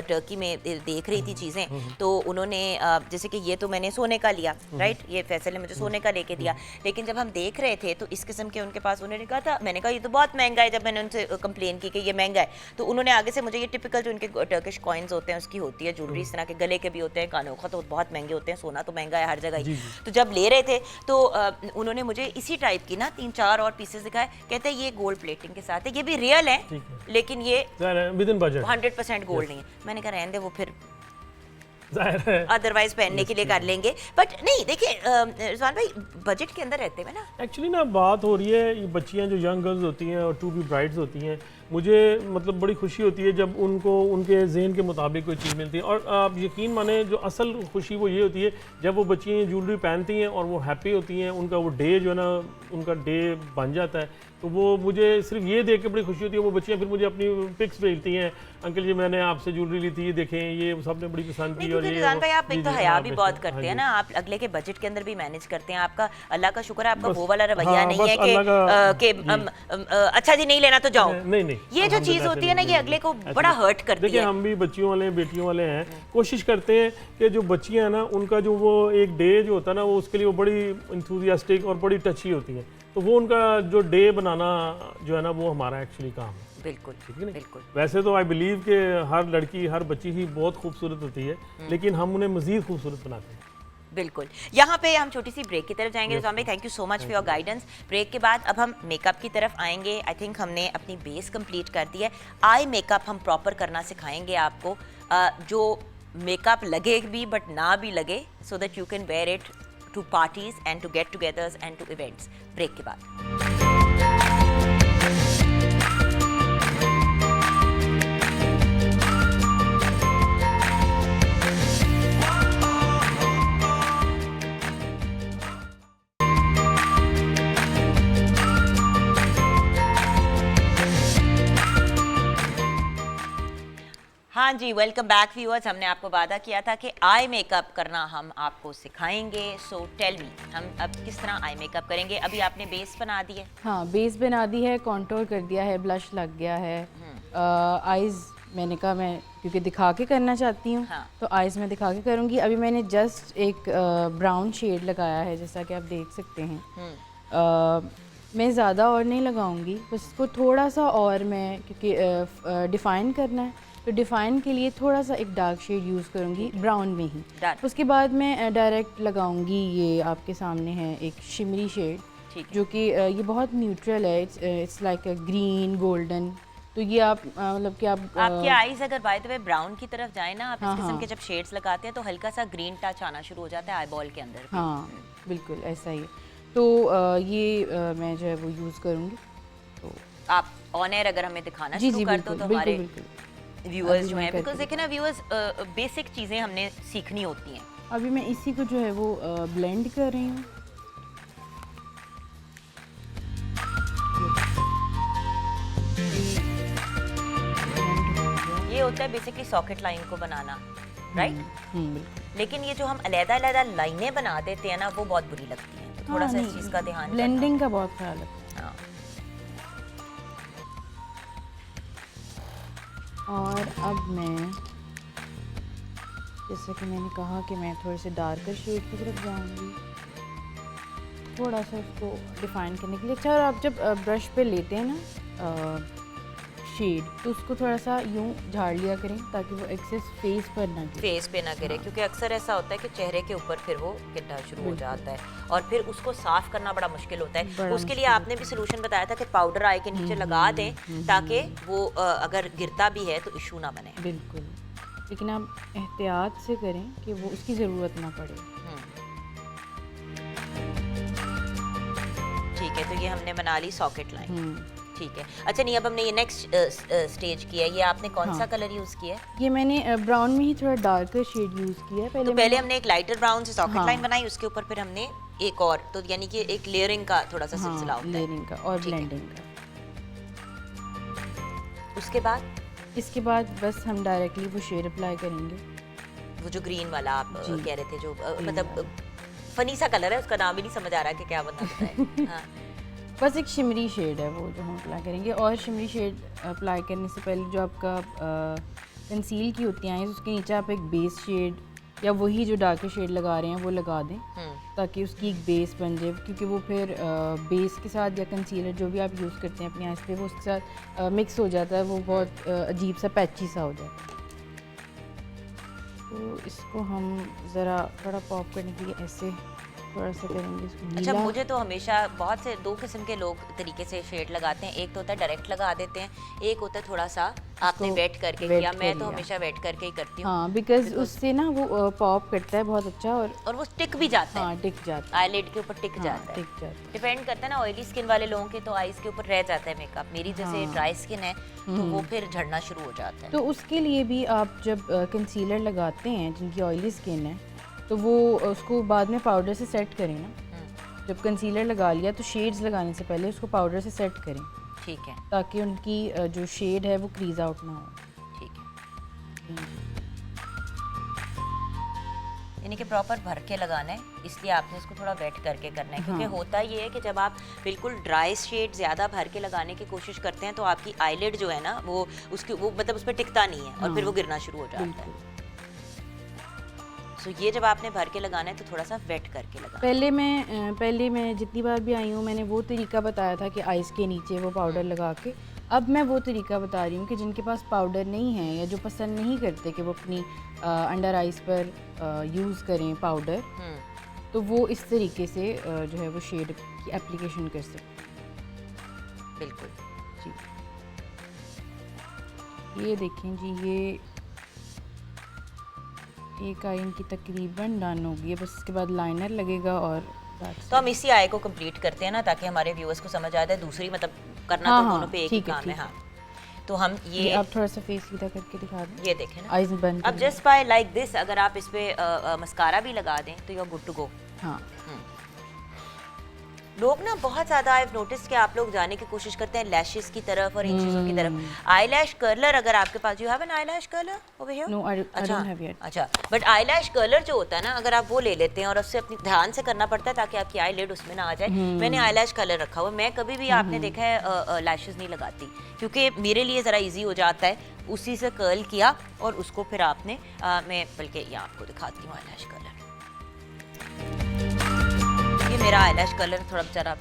टर्की में देख रही थी चीज़ें, तो उन्होंने जैसे कि ये तो मैंने सोने का लिया, राइट, ये फैसल ने मुझे सोने का लेके दिया, लेकिन जब हम देख रहे थे तो इस किस्म के उनके पास उन्होंने कहा था, मैंने कहा ये तो बहुत महंगा है। जब मैंने उनसे कंप्लेन की कि ये महंगा है, तो उन्होंने आगे से मुझे ये टिपिकल जो उनके टर्किश कॉइन्स होते हैं उसकी होती है ज्वेलरी, इस तरह के गले के भी होते हैं, कानों का, तो बहुत महंगे होते हैं। सोना तो महंगा है हर जगह ही। तो जब ले रहे थे तो उन्होंने मुझे इसी टाइप की ना 3-4 और पीसेस दिखाए, कहते हैं ये गोल्ड प्लेटिंग के साथ है, ये भी रियल है लेकिन ये विद इन बजट 100% गोल्ड नहीं है। मैंने कहा रहने दे, वो फिर जाहिर है। अदरवाइज पहनने के लिए कर लेंगे। बट नहीं, देखिए रिजवान भाई, बजट के अंदर रहते हैं ना। एक्चुअली ना बात हो रही है, ये बच्चियां जो यंग गर्ल्स होती हैं और टू बी ब्राइड्स होती हैं, मुझे मतलब बड़ी खुशी होती है जब उनको उनके जहन के मुताबिक कोई चीज़ मिलती है। और आप यकीन माने जो असल खुशी वो ये होती है जब वो बच्चियाँ ज्वेलरी पहनती हैं और वो हैप्पी होती हैं, उनका वो डे जो है ना उनका डे बन जाता है। तो वो मुझे सिर्फ ये देख के बड़ी खुशी होती है। वो बच्चियाँ फिर मुझे अपनी पिक्स भेजती हैं, अंकल जी मैंने आपसे ज्वेलरी ली थी, ये देखें, ये सबने बड़ी पसंद की। और ये रिजवान भाई, आप एक तो हया भी बहुत करते हैं हाँ ना, आप अगले के बजट के अंदर भी मैनेज करते हैं। आपका अल्लाह का शुक्र है, आपका बस, वो वाला रवैया हाँ, नहीं बस है अल्लाह कि अच्छा जी नहीं लेना तो जाओ। नहीं ये जो चीज़ होती है ना, ये अगले को बड़ा हर्ट करती देखिए है। हम भी बच्चियों वाले बेटियों वाले हैं, कोशिश करते हैं कि जो बच्चियां हैं ना उनका जो वो एक डे जो होता है ना वो उसके लिए वो बड़ी इंथुजियास्टिक और बड़ी टची होती हैं। तो वो उनका जो डे बनाना जो है ना वो हमारा एक्चुअली काम है। बिल्कुल ठीक है ना? बिल्कुल। वैसे तो आई बिलीव कि हर लड़की हर बच्ची ही बहुत खूबसूरत होती है, लेकिन हम उन्हें मज़ीद खूबसूरत बनाते हैं। बिल्कुल। यहाँ पे हम छोटी सी ब्रेक की तरफ जाएंगे। रिजवान भाई, thank you so much for your guidance. Break के बाद अब हम मेकअप की तरफ आएंगे। आई थिंक हमने अपनी बेस कंप्लीट कर दी है। आई मेकअप हम प्रॉपर करना सिखाएंगे आपको, जो मेकअप लगे भी बट ना भी लगे, so that you can wear it to parties and to get togethers and to events. Break के बाद। हाँ जी, वेलकम बैक व्यूअर्स। हमने आपको वादा किया था कि आई मेकअप करना हम आपको सिखाएंगे। सो टेल मी, हम अब किस तरह आई मेकअप करेंगे? अभी आपने बेस बना दी है। हाँ, बेस बना दी है, कॉन्टोर कर दिया है, ब्लश लग गया है। आइज़ मैंने कहा मैं क्योंकि दिखा के करना चाहती हूँ, हाँ। तो आइज़ में दिखा के करूँगी। अभी मैंने जस्ट एक ब्राउन शेड लगाया है, जैसा कि आप देख सकते हैं। मैं ज़्यादा और नहीं लगाऊंगी, बस इसको थोड़ा सा और मैं क्योंकि डिफ़ाइन करना है, तो डिफ़ाइन के लिए थोड़ा सा एक डार्क शेड यूज़ करूँगी ब्राउन में ही। Done. उसके बाद मैं डायरेक्ट लगाऊंगी, ये आपके सामने है एक शिमरी शेड, ठीक है। जो कि ये बहुत न्यूट्रल है। It's like a green golden. तो ये आप मतलब कि आप आपकी आईज अगर बाय द वे ब्राउन की तरफ जाए ना, आप इस हाँ, किस्म हाँ। के जब शेड्स लगाते हैं तो हल्का सा ग्रीन टच आना शुरू हो जाता है आई बॉल के अंदर भी। हाँ, बिल्कुल ऐसा ही है। तो ये मैं जो है वो यूज़ करूँगी। तो आप ऑन एयर अगर हमें दिखाना जी शुरू जी कर दो बिल्कुल तो बिल्कुल हमारे बिल्कुल। व्यूअर्स अभी जो मैं हैं, करके बिकॉज देखिए ना व्यूअर्स, बेसिक चीज़ें हमने सीखनी होती हैं। अभी मैं इसी को जो है वो ब्लेंड कर रही हूँ। ये होता है बेसिकली सॉकेट लाइन को बनाना, राइट? बिल्कुल। लेकिन ये जो हम अलग-अलग लाइनें बना देते हैं ना, वो बहुत बुरी लगती हैं। तो थोड़ा सा इस चीज़ का ध्यान ब्लेंडिंग का बहुत ख्याल रखना। हाँ। और अब मैं, जैसा कि मैंने कहा कि मैं थोड़े से डार्कर शेड की तरफ जाऊंगी, थोड़ा सा उसको डिफाइन करने के लिए। अच्छा, और आप जब ब्रश पे लेते हैं ना शेड, तो उसको थोड़ा सा यूं झाड़ लिया करें ताकि वो एक्सेस फेस पर ना गिरे। फेस पे ना गिरे, क्योंकि अक्सर ऐसा होता है कि चेहरे के ऊपर फिर वो गिरना शुरू हो जाता है और फिर उसको साफ करना बड़ा मुश्किल होता है। बड़ा उसके लिए आपने भी सोल्यूशन बताया था कि पाउडर आई के नीचे लगा दें ताकि वो अगर गिरता भी है तो इशू ना बने। बिल्कुल, लेकिन आप एहतियात से करें कि वो उसकी ज़रूरत ना पड़े। ठीक है, तो ये हमने बना ली सॉकेट लाइन। ठीक है। अच्छा, नहीं, अब हमने ये नेक्स्ट स्टेज किया है। ये आपने कौन सा कलर यूज़ किया है? ये मैंने ब्राउन में ही थोड़ा डार्कर शेड यूज़ किया है। तो पहले हमने एक लाइटर ब्राउन से सॉकेट हाँ। लाइन बनाई, उसके ऊपर फिर हमने एक और, तो यानी कि एक लेयरिंग का थोड़ा सा सिलसिला होता है। लेयरिंग का और ठीक है। ब्लेंडिंग का। उसके बाद इसके बाद बस हम डायरेक्टली वो शेड अप्लाई करेंगे। वो जो ग्रीन वाला आप जी। कह रहे थे, जो मतलब फनी सा कलर है, उसका नाम ही नहीं समझ आ रहा कि क्या बताता है। हाँ। बस एक शिमरी शेड है वो जो हम अप्लाई करेंगे। और शिमरी शेड अप्लाई करने से पहले जो आपका कंसील की होती हैं, उसके नीचे आप एक बेस शेड या वही जो डार्कर शेड लगा रहे हैं वो लगा दें, ताकि उसकी एक बेस बन जाए। क्योंकि वो फिर बेस के साथ या कंसीलर जो भी आप यूज़ करते हैं अपनी आइज़ पे, वो उसके साथ मिक्स हो जाता है, वो बहुत अजीब सा पैची सा हो जाता है। तो इसको हम ज़रा थोड़ा पॉप करने के लिए ऐसे थोड़ा सा करेंगे इसको अच्छा, गीला। मुझे तो हमेशा बहुत से दो किस्म के लोग तरीके से शेड लगाते हैं। एक तो होता है डायरेक्ट लगा देते हैं, एक होता है थोड़ा सा आपने वेट करके wet किया। मैं कर तो लिया। हमेशा वेट करके ही करती हूँ। हाँ, बिकॉज उससे ना वो पॉप करता है बहुत अच्छा, और वो टिक भी जाता है, हाँ टिक जाता है। आईलिड के ऊपर टिक हाँ, जाता है। टिक जाता है। डिपेंड करता है ना, ऑयली स्किन वाले लोगों के तो आईज के ऊपर रह जाता है मेकअप। मेरी जैसे ड्राई स्किन है तो वो फिर झड़ना शुरू हो जाता है। तो उसके लिए भी आप जब कंसीलर लगाते हैं, जिनकी ऑयली स्किन है, तो वो उसको बाद में पाउडर से सेट करें ना। जब कंसीलर लगा लिया तो शेड्स लगाने से पहले उसको पाउडर से सेट करें, ठीक है, ताकि उनकी जो शेड है वो क्रीज आउट ना हो। ठीक है। यानी कि प्रॉपर भर के लगाना है, इसलिए आपने इसको थोड़ा वेट करके करना है। क्योंकि होता ये है कि जब आप बिल्कुल ड्राई शेड ज़्यादा भर के लगाने की कोशिश करते हैं तो आपकी आईलिड जो है ना, वो मतलब उस पर टिकता नहीं है और फिर वो गिरना शुरू हो जाता है। तो ये जब आपने भर के लगाना है तो थोड़ा सा वेट करके लगाना। पहले मैं जितनी बार भी आई हूँ, मैंने वो तरीका बताया था कि आइज़ के नीचे वो पाउडर लगा के। अब मैं वो तरीका बता रही हूँ कि जिनके पास पाउडर नहीं है या जो पसंद नहीं करते कि वो अपनी अंडर आइज़ पर यूज़ करें पाउडर, तो वो इस तरीके से जो है वो शेड की एप्लीकेशन कर सकते हैं। बिल्कुल जी, ये देखें जी, ये एक आई इनकी तकरीबन डन हो गई है। बस इसके बाद लाइनर लगेगा और तो हम इसी आय को कंप्लीट करते हैं ना, ताकि हमारे व्यूअर्स को समझ आ जाए। दूसरी मतलब करना हाँ, तो हाँ, दोनों पे एक ही ठीक है, काम है। ठीक हाँ, तो हम ये आप थोड़ा सा फेस सीधा करके दिखा दें। ये देखें ना, आइज बंद अब करें। जस्ट बाय लाइक दिस अगर आप इस पे मस्कारा भी लगा दें तो you are good to go. हाँ, लोग ना बहुत ज़्यादा आई नोटिस कि आप लोग जाने की कोशिश करते हैं लैशेस की तरफ और इन चीज़ों की तरफ। आईलैश कर्लर अगर आपके पास, you have an eyelash curler over here? No, I don't have yet. अच्छा, बट आईलैश कर्लर जो होता है ना, अगर आप वो ले लेते हैं और उससे अपनी ध्यान से करना पड़ता है ताकि आपकी आईलिड उसमें ना आ जाए। मैंने आईलैश कर्लर रखा हुआ, मैं कभी भी आपने देखा है लैशेस नहीं लगाती, क्योंकि मेरे लिए ज़रा इजी हो जाता है। उसी से कर्ल किया और उसको फिर आपने मैं बल्कि यहाँ आपको दिखाती हूँ आईलैश कर्लर। ये मेरा आईलैश कलर थोड़ा बेचारा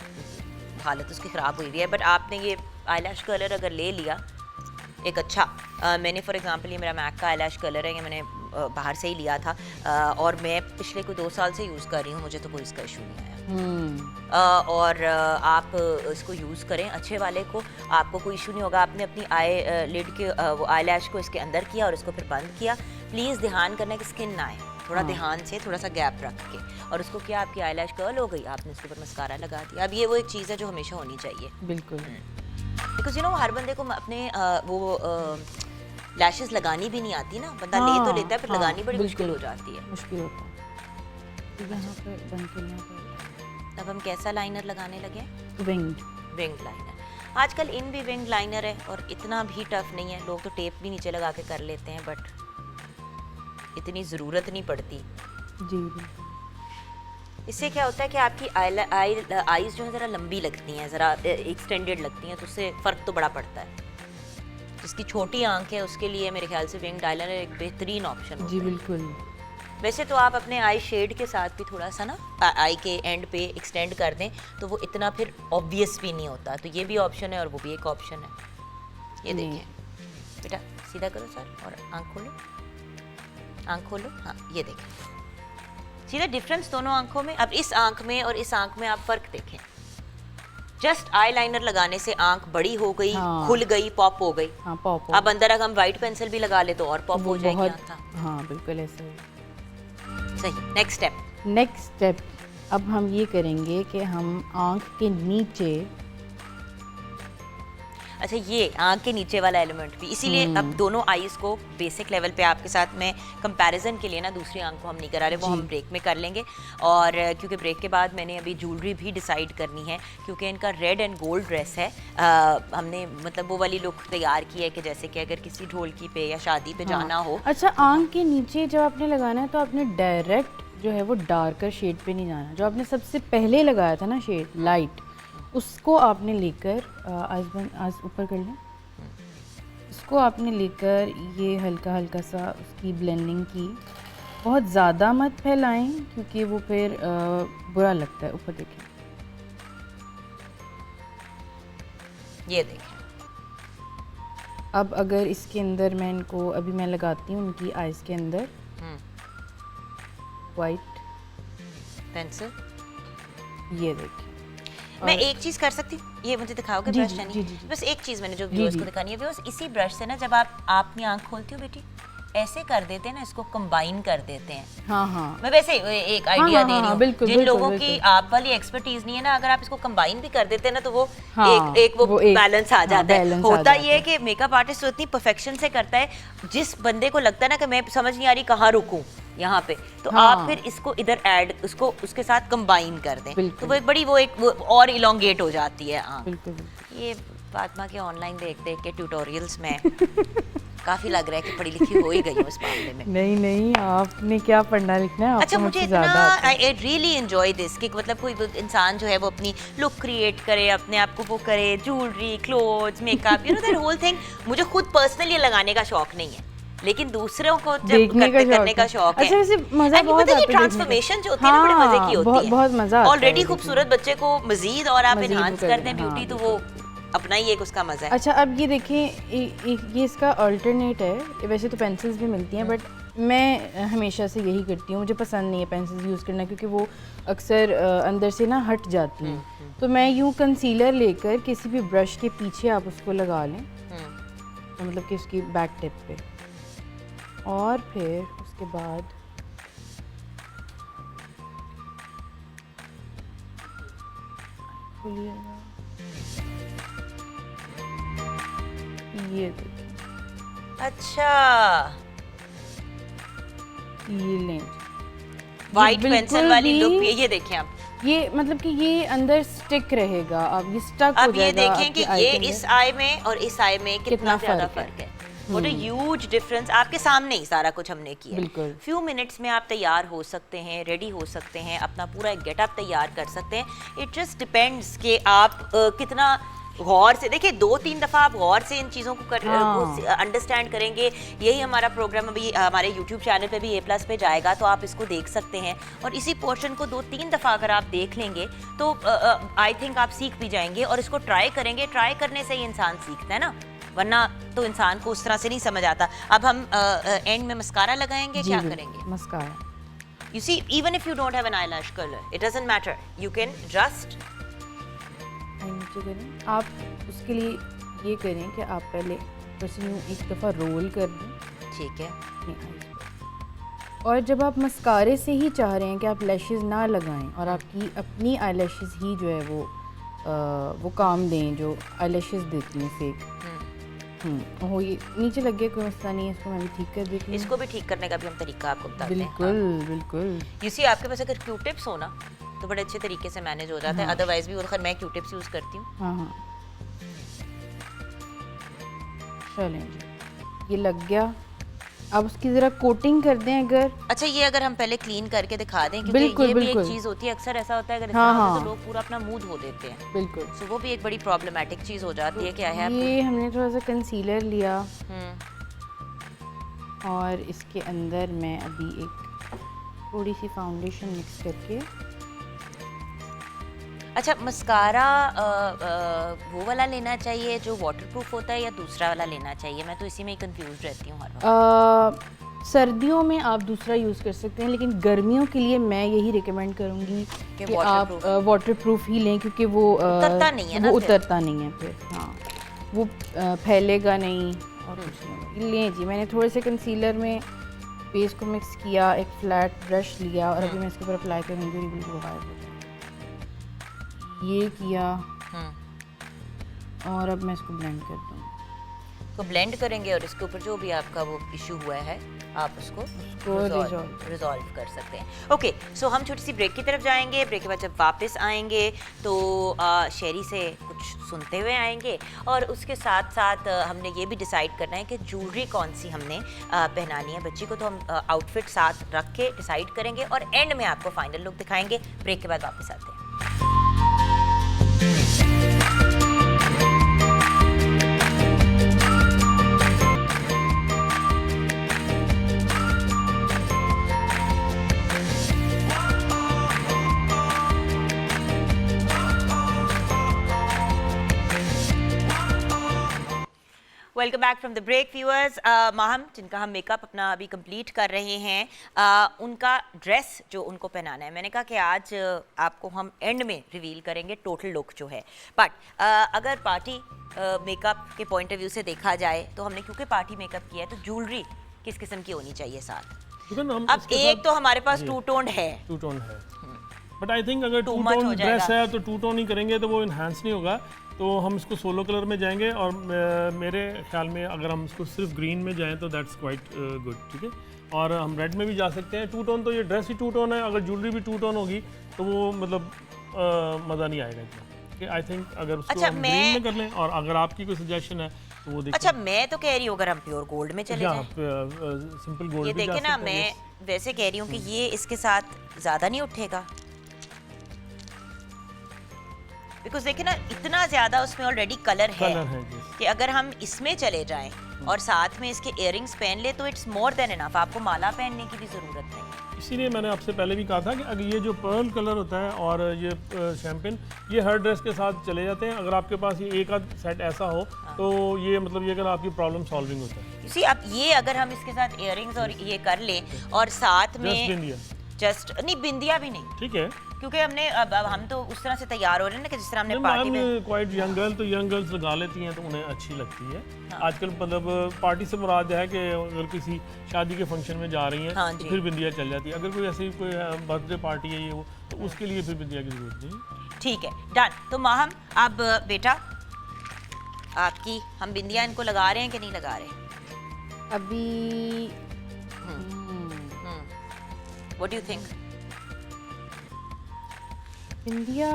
हालत उसकी ख़राब हुई हुई है, बट आपने ये आईलैश कलर अगर ले लिया एक अच्छा, मैंने फॉर एग्जांपल ये मेरा मैक का आईलैश कलर है, ये मैंने बाहर से ही लिया था और मैं पिछले कोई 2 साल से यूज़ कर रही हूँ, मुझे तो कोई इसका इशू नहीं आया। और आप इसको यूज़ करें अच्छे वाले को, आपको कोई इशू नहीं होगा। आपने अपनी आई लिड के वो आईलैश को इसके अंदर किया और इसको फिर बंद किया। प्लीज़ ध्यान करना कि स्किन ना आए, थोड़ा ध्यान से थोड़ा सा गैप रख के, और उसको क्या आपकी आईलैश कर्ल हो गई, आपने उसके ऊपर मस्कारा लगा दिया। अब ये वो एक चीज़ है जो हमेशा होनी चाहिए, बिल्कुल। बिकॉज यू नो हर बंदे को अपने वो लैशेस लगानी भी नहीं आती ना, बंदा ले तो लेता है फिर लगानी बड़ी मुश्किल हो जाती है। मुश्किल होता है। तो यहाँ पे बंद करना पड़ेगा। अब हम कैसा लाइनर लगाने लगे? विंग्ड। Wing liner. आजकल इन भी विंग लाइनर है और इतना भी टफ नहीं है, लोग तो टेप भी नीचे लगा के कर लेते हैं, बट इतनी ज़रूरत नहीं पड़ती। जी बिल्कुल। इससे क्या होता है कि आपकी आईज जो है ज़रा लंबी लगती हैं, ज़रा एक्सटेंडेड लगती हैं, तो उससे फ़र्क तो बड़ा पड़ता है। जिसकी छोटी आंख है उसके लिए मेरे ख्याल से विंग लाइनर एक बेहतरीन ऑप्शन होता है। जी बिल्कुल। वैसे तो आप अपने आई शेड के साथ भी थोड़ा सा ना आई के एंड पे एक्सटेंड कर दें तो वो इतना फिर ऑब्वियस भी नहीं होता, तो ये भी ऑप्शन है और वो भी एक ऑप्शन है। ये देखिए बेटा, सीधा करो सर और आंख खोलो, आंख खोलो, हाँ ये देखें सीधा डिफरेंस दोनों आंखों में। अब इस आंख में और इस आंख में आप फर्क देखें, जस्ट आई लाइनर लगाने से आंख बड़ी हो गई, हाँ। खुल गई, पॉप हो गई। हाँ पॉप। अब अंदर अगर हम वाइट पेंसिल भी लगा ले तो और पॉप हो जाएगी आंख। हाँ बिल्कुल ऐसा ही। सही। Next step. नेक्स्ट स्टेप अब हम ये करेंगे कि हम आंख के नीचे, अच्छा ये आंख के नीचे वाला एलिमेंट भी, इसीलिए अब दोनों आईज को बेसिक लेवल पे आपके साथ में कंपैरिजन के लिए ना दूसरी आंख को हम नहीं करा रहे, वो हम ब्रेक में कर लेंगे। और क्योंकि ब्रेक के बाद मैंने अभी ज्वेलरी भी डिसाइड करनी है, क्योंकि इनका रेड एंड गोल्ड ड्रेस है। हमने मतलब वो वाली लुक तैयार की है कि जैसे कि अगर किसी ढोलकी पे या शादी पे जाना हो। अच्छा आंख के नीचे जब आपने लगाना है तो आपने डायरेक्ट जो है वो डार्कर शेड पे नहीं जाना, जो आपने सबसे पहले लगाया था ना शेड लाइट, उसको आपने लेकर आज ऊपर कर लें, उसको आपने लेकर ये हल्का हल्का सा उसकी ब्लेंडिंग की, बहुत ज़्यादा मत फैलाएं क्योंकि वो फिर बुरा लगता है। ऊपर देखें, ये देखें। अब अगर इसके अंदर मैं इनको अभी मैं लगाती हूँ उनकी आइज़ के अंदर वाइट पेंसिल, ये देखिए। मैं एक चीज कर सकती हूँ, ये मुझे दिखाओगे जी, ब्रश जी, यानी? जी, जी, जी। बस एक चीज मैंने जो व्यूअर्स को दिखानी है, व्यूअर्स इसी ब्रश से ना जब आप अपनी आंख खोलती हो बेटी ऐसे कर देते हैं ना, इसको कंबाइन कर देते हैं। हाँ हाँ मैं वैसे एक आइडिया हाँ, दे रही हाँ, हूँ। बिल्कुल, जिन बिल्कुल, लोगों की बिल्कुल। आप वाली एक्सपर्टीज नहीं है ना, अगर आप इसको कंबाइन भी कर देते हैं ना तो वो हाँ, एक वो वो एक- बैलेंस आ हाँ, जाता है। balance आ होता जाता ये है कि मेकअप आर्टिस्ट तो इतनी परफेक्शन से करता है, जिस बंदे को लगता है ना कि मैं समझ नहीं आ रही कहाँ रुकूं यहाँ पे, तो हाँ। आप फिर इसको इधर ऐड उसको उसके साथ कंबाइन कर दें बिल्कुल। तो वो एक बड़ी वो और इलोंगेट हो जाती है आंख। बिल्कुल बिल्कुल। ये फातिमा के ऑनलाइन देख देख के ट्यूटोरियल्स में काफी लग रहा है कि पढ़ी लिखी हो ही गई हूँ इस मामले में। नहीं नहीं, आपने क्या पढ़ना लिखना है, अच्छा आपको मुझे मुझसे इतना ज़्यादा आता है। आई रियली एंजॉय दिस कि मतलब कोई इंसान जो है वो अपनी लुक क्रिएट करे, अपने आप को वो करे, jewellery, clothes, makeup, you know that whole thing. मुझे खुद पर्सनली लगाने का शौक नहीं है, लेकिन दूसरों को जब देखने का करने का शौक है। अच्छा वैसे मजा And बहुत पता है आता ये है देखने का। ट्रांसफॉर्मेशन जो होती है ना बड़े मजे की होती है। बहुत मजा आता है ऑलरेडी देखने खूबसूरत बच्चे को मजीद और आप मजीद एनहांस कर कर दें, दें ब्यूटी, हाँ, तो वो अपना ही एक उसका मजा है। अच्छा अब ये देखें, ये इसका अल्टरनेट है। वैसे तो पेंसिल्स भी मिलती हैं, बट मैं हमेशा से यही करती हूँ, मुझे पसंद नहीं है पेंसिल्स यूज़ करना क्योंकि वो अक्सर अंदर से ना हट जाती हैं। तो मैं यूँ कंसीलर लेकर किसी भी ब्रश के पीछे आप उसको लगा लें, तो मतलब कि उसकी बैक टिप पे, और फिर उसके बाद खोलिएगा, ये देखिए, अच्छा ये लें वाइट बिल्कुल पेंसिल वाली भी- लुक, ये देखें आप, ये मतलब कि ये अंदर स्टिक रहेगा, अब ये स्टक हो अब ये जाएगा देखें कि आपकी ये eye के इस अंदर। आई में और इस आई में कितना कितना ज्यादा फर्क है। फर्क है। व्हाट अ ह्यूज डिफरेंस, आपके सामने ही सारा कुछ हमने किया। बिल्कुल। फ्यू मिनट्स में आप तैयार हो सकते हैं, रेडी हो सकते हैं, अपना पूरा एक गेटअप तैयार कर सकते हैं। इट जस्ट डिपेंड्स कि आप कितना गौर से देखिए, 2-3 दफ़ा आप गौर से इन चीज़ों को अंडरस्टैंड करेंगे। यही हमारा प्रोग्राम अभी हमारे यूट्यूब चैनल पे भी A+ पे जाएगा, तो आप इसको देख सकते हैं। और इसी पोर्शन को 2-3 दफ़ा अगर आप देख लेंगे तो आई थिंक आप सीख भी जाएंगे और इसको ट्राई करेंगे। ट्राई करने से ही इंसान सीखता है ना, वरना तो इंसान को उस तरह से नहीं समझ आता। अब हम एंड में मस्कारा लगाएंगे, क्या करेंगे? Mascara. You see, even if you don't have an eyelash color, it doesn't matter. You can just नीचे करें आप, उसके लिए ये करें कि आप पहले बस यूँ एक दफ़ा रोल कर दें ठीक है। अपनी eyes पर। और जब आप मस्कारे से ही चाह रहे हैं कि आप लैशेस ना लगाएं और आपकी अपनी आई लैशेस ही जो है वो काम दें जो आई लैशेस देती हैं फेक। हो ये नीचे लग गया, कोई मसला नहीं है, इसको मैं भी ठीक कर देती हूँ। इसको भी ठीक करने का भी हम तरीका आपको बताते हैं। बिल्कुल बिल्कुल। You see, आपके पास अगर क्यू टिप्स हो ना तो बड़े अच्छे तरीके से मैनेज हो जाता है। अदरवाइज भी खैर मैं क्यू टिप्स यूज़ करती हूँ। हाँ हाँ चलें जी, ये लग गया। अब उसकी ज़रा कोटिंग कर दें अगर। अच्छा, ये अगर हम पहले क्लीन करके दिखा दें, क्योंकि बिल्कुल, ये भी एक बिल्कुल। चीज़ होती है, अक्सर ऐसा होता है अगर इस हाँ, तरह होता है हाँ। तो लोग पूरा अपना मुंह धो देते हैं। बिल्कुल। सो वो भी एक बड़ी प्रॉब्लमेटिक चीज़ हो जाती है। क्या है आपको? ये हमने थोड़ा सा कंसीलर लिया हम्म, और इसके अंदर मैं अभी एक थोड़ी सी फाउंडेशन मिक्स करके। अच्छा, मस्कारा वो वाला लेना चाहिए जो वाटरप्रूफ होता है या दूसरा वाला लेना चाहिए? मैं तो इसी में ही कंफ्यूज रहती हूँ हर वक्त। सर्दियों में आप दूसरा यूज़ कर सकते हैं, लेकिन गर्मियों के लिए मैं यही रिकमेंड करूँगी कि आप वाटरप्रूफ ही लें, क्योंकि वो उतरता नहीं है ना वो फिर। उतरता नहीं है फिर। हाँ, वो फैलेगा नहीं और कुछ नहीं। लें जी, मैंने थोड़े से कंसीलर में बेस को मिक्स किया, एक फ्लैट ब्रश लिया और अभी मैं इसके ऊपर अप्लाई करूँगी, बिल्कुल गायब हो जाए। ये किया और अब मैं इसको ब्लेंड कर दूँगी। को ब्लेंड करेंगे और इसके ऊपर जो भी आपका वो इशू हुआ है आप उसको रिजॉल्व कर सकते हैं। ओके, सो हम छोटी सी ब्रेक की तरफ जाएंगे। ब्रेक के बाद जब वापस आएंगे तो शेरी से कुछ सुनते हुए आएंगे और उसके साथ साथ हमने ये भी डिसाइड करना है कि ज्वेलरी कौन सी हमने पहनानी है बच्ची को, तो हम आउटफिट साथ रख के डिसाइड करेंगे और एंड में आपको फाइनल लुक दिखाएंगे। ब्रेक के बाद वापस आते हैं। Welcome back from the break viewers. Maham जिनका हम मेकअप अपना अभी कंप्लीट कर रहे हैं, उनका ड्रेस जो उनको पहनाना है, मैंने कहा कि आज आपको हम एंड में रिवील करेंगे टोटल लुक जो है। बट अगर पार्टी मेकअप के पॉइंट ऑफ व्यू से देखा जाए तो हमने क्योंकि पार्टी मेकअप किया है तो ज्वेलरी किस किस्म की होनी चाहिए साथ? अब एक तो हमारे पास टू टोन है, बट आई थिंक अगर टू much टोन हो ड्रेस जाएगा। है तो टू टोन ही करेंगे तो वो इन्हांस नहीं होगा, तो हम इसको सोलो कलर में जाएंगे और मेरे ख्याल में अगर हम इसको सिर्फ ग्रीन में जाएं तो दैट्स क्वाइट गुड, ठीक है। और हम रेड में भी जा सकते हैं। टू टोन तो ये ड्रेस ही टू टोन है, अगर ज्वेलरी भी टू टोन होगी तो वो मतलब मज़ा नहीं आएगा इतना। आई थिंक अगर उसको अच्छा, हम ग्रीन में कर लें, और अगर आपकी कोई सजेशन है तो वो देखिए। अच्छा मैं तो कह रही हूँ अगर हम प्योर गोल्ड में चले जाएं, सिंपल गोल्ड ये भी जा देखे ना, सकते हैं, मैं वैसे कह रही हूँ कि ये इसके साथ ज़्यादा नहीं उठेगा, बिकॉज देखिए ना इतना ज़्यादा उसमें ऑलरेडी कलर है yes। कि अगर हम इसमें चले जाएं और साथ में इसके इयररिंग्स पहन ले तो इट्स मोर देन इनफ, आपको माला पहनने की भी ज़रूरत नहीं। इसीलिए मैंने आपसे पहले भी कहा था कि अगर ये जो पर्ल कलर होता है और ये शैम्पेन, ये हर ड्रेस के साथ चले जाते हैं। अगर आपके पास ये एक आध सेट ऐसा हो तो ये मतलब ये अगर आपकी प्रॉब्लम सॉल्विंग होता है। इसी अब ये अगर हम इसके साथ इयररिंग्स और ये कर लें और साथ में जस्ट नहीं, बिंदिया भी नहीं, ठीक है, क्योंकि हमने अब हम तो उस तरह से तैयार हो रहे हैं ना कि जिस तरह हमने पार्टी में क्वाइट यंग गर्ल, तो यंग गर्ल्स लगा लेती हैं तो उन्हें अच्छी लगती है। आजकल मतलब पार्टी से मुराद है कि अगर किसी शादी के फंक्शन में जा रही हैं हाँ तो जी। फिर बिंदिया चल जाती है। अगर कोई ऐसी कोई बर्थडे पार्टी है ये वो, तो उसके लिए फिर बिंदिया की जरूरत नहीं। ठीक है, डन। तो माहम अब बेटा आपकी, हम बिंदिया इनको लगा रहे हैं कि नहीं लगा रहे अभी? What do you think? बिंदिया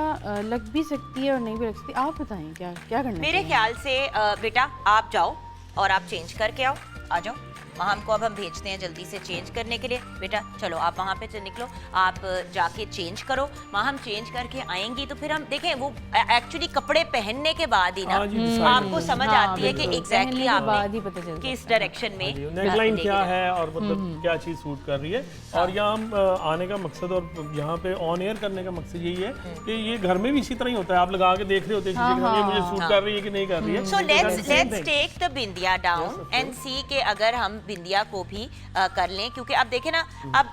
लग भी सकती है और नहीं भी लग सकती, आप बताएं क्या क्या करना मेरे चाहिए? ख्याल से बेटा आप जाओ और आप चेंज करके आओ, आ जाओ। माहम को अब हम भेजते हैं जल्दी से चेंज करने के लिए। बेटा चलो आप वहाँ पे से निकलो, आप जाके चेंज करो। माहम चेंज करके आएंगी तो फिर हम देखें वो एक्चुअली कपड़े पहनने के बाद ही ना हाँ जी, decide आपको करते समझ हाँ, आती है कि बिल्कुल। एग्जैक्टली पहनने के बाद ही आपने पता चलता किस है। डायरेक्शन में नेकलाइन लेके क्या जाना है और मतलब क्या चीज़ सूट कर रही है। और यहाँ हम आने का मकसद और यहाँ पे ऑन एयर करने का मकसद यही है कि ये घर में भी इसी तरह ही होता है, आप लगा के देख रहे होते हैं शीशे के सामने, ये मुझे सूट कर रही है कि नहीं कर रही है। So Same let's thing. Take the bindiya down and see के अगर हम बिंदिया को भी कर लें, क्योंकि अब देखें ना, अब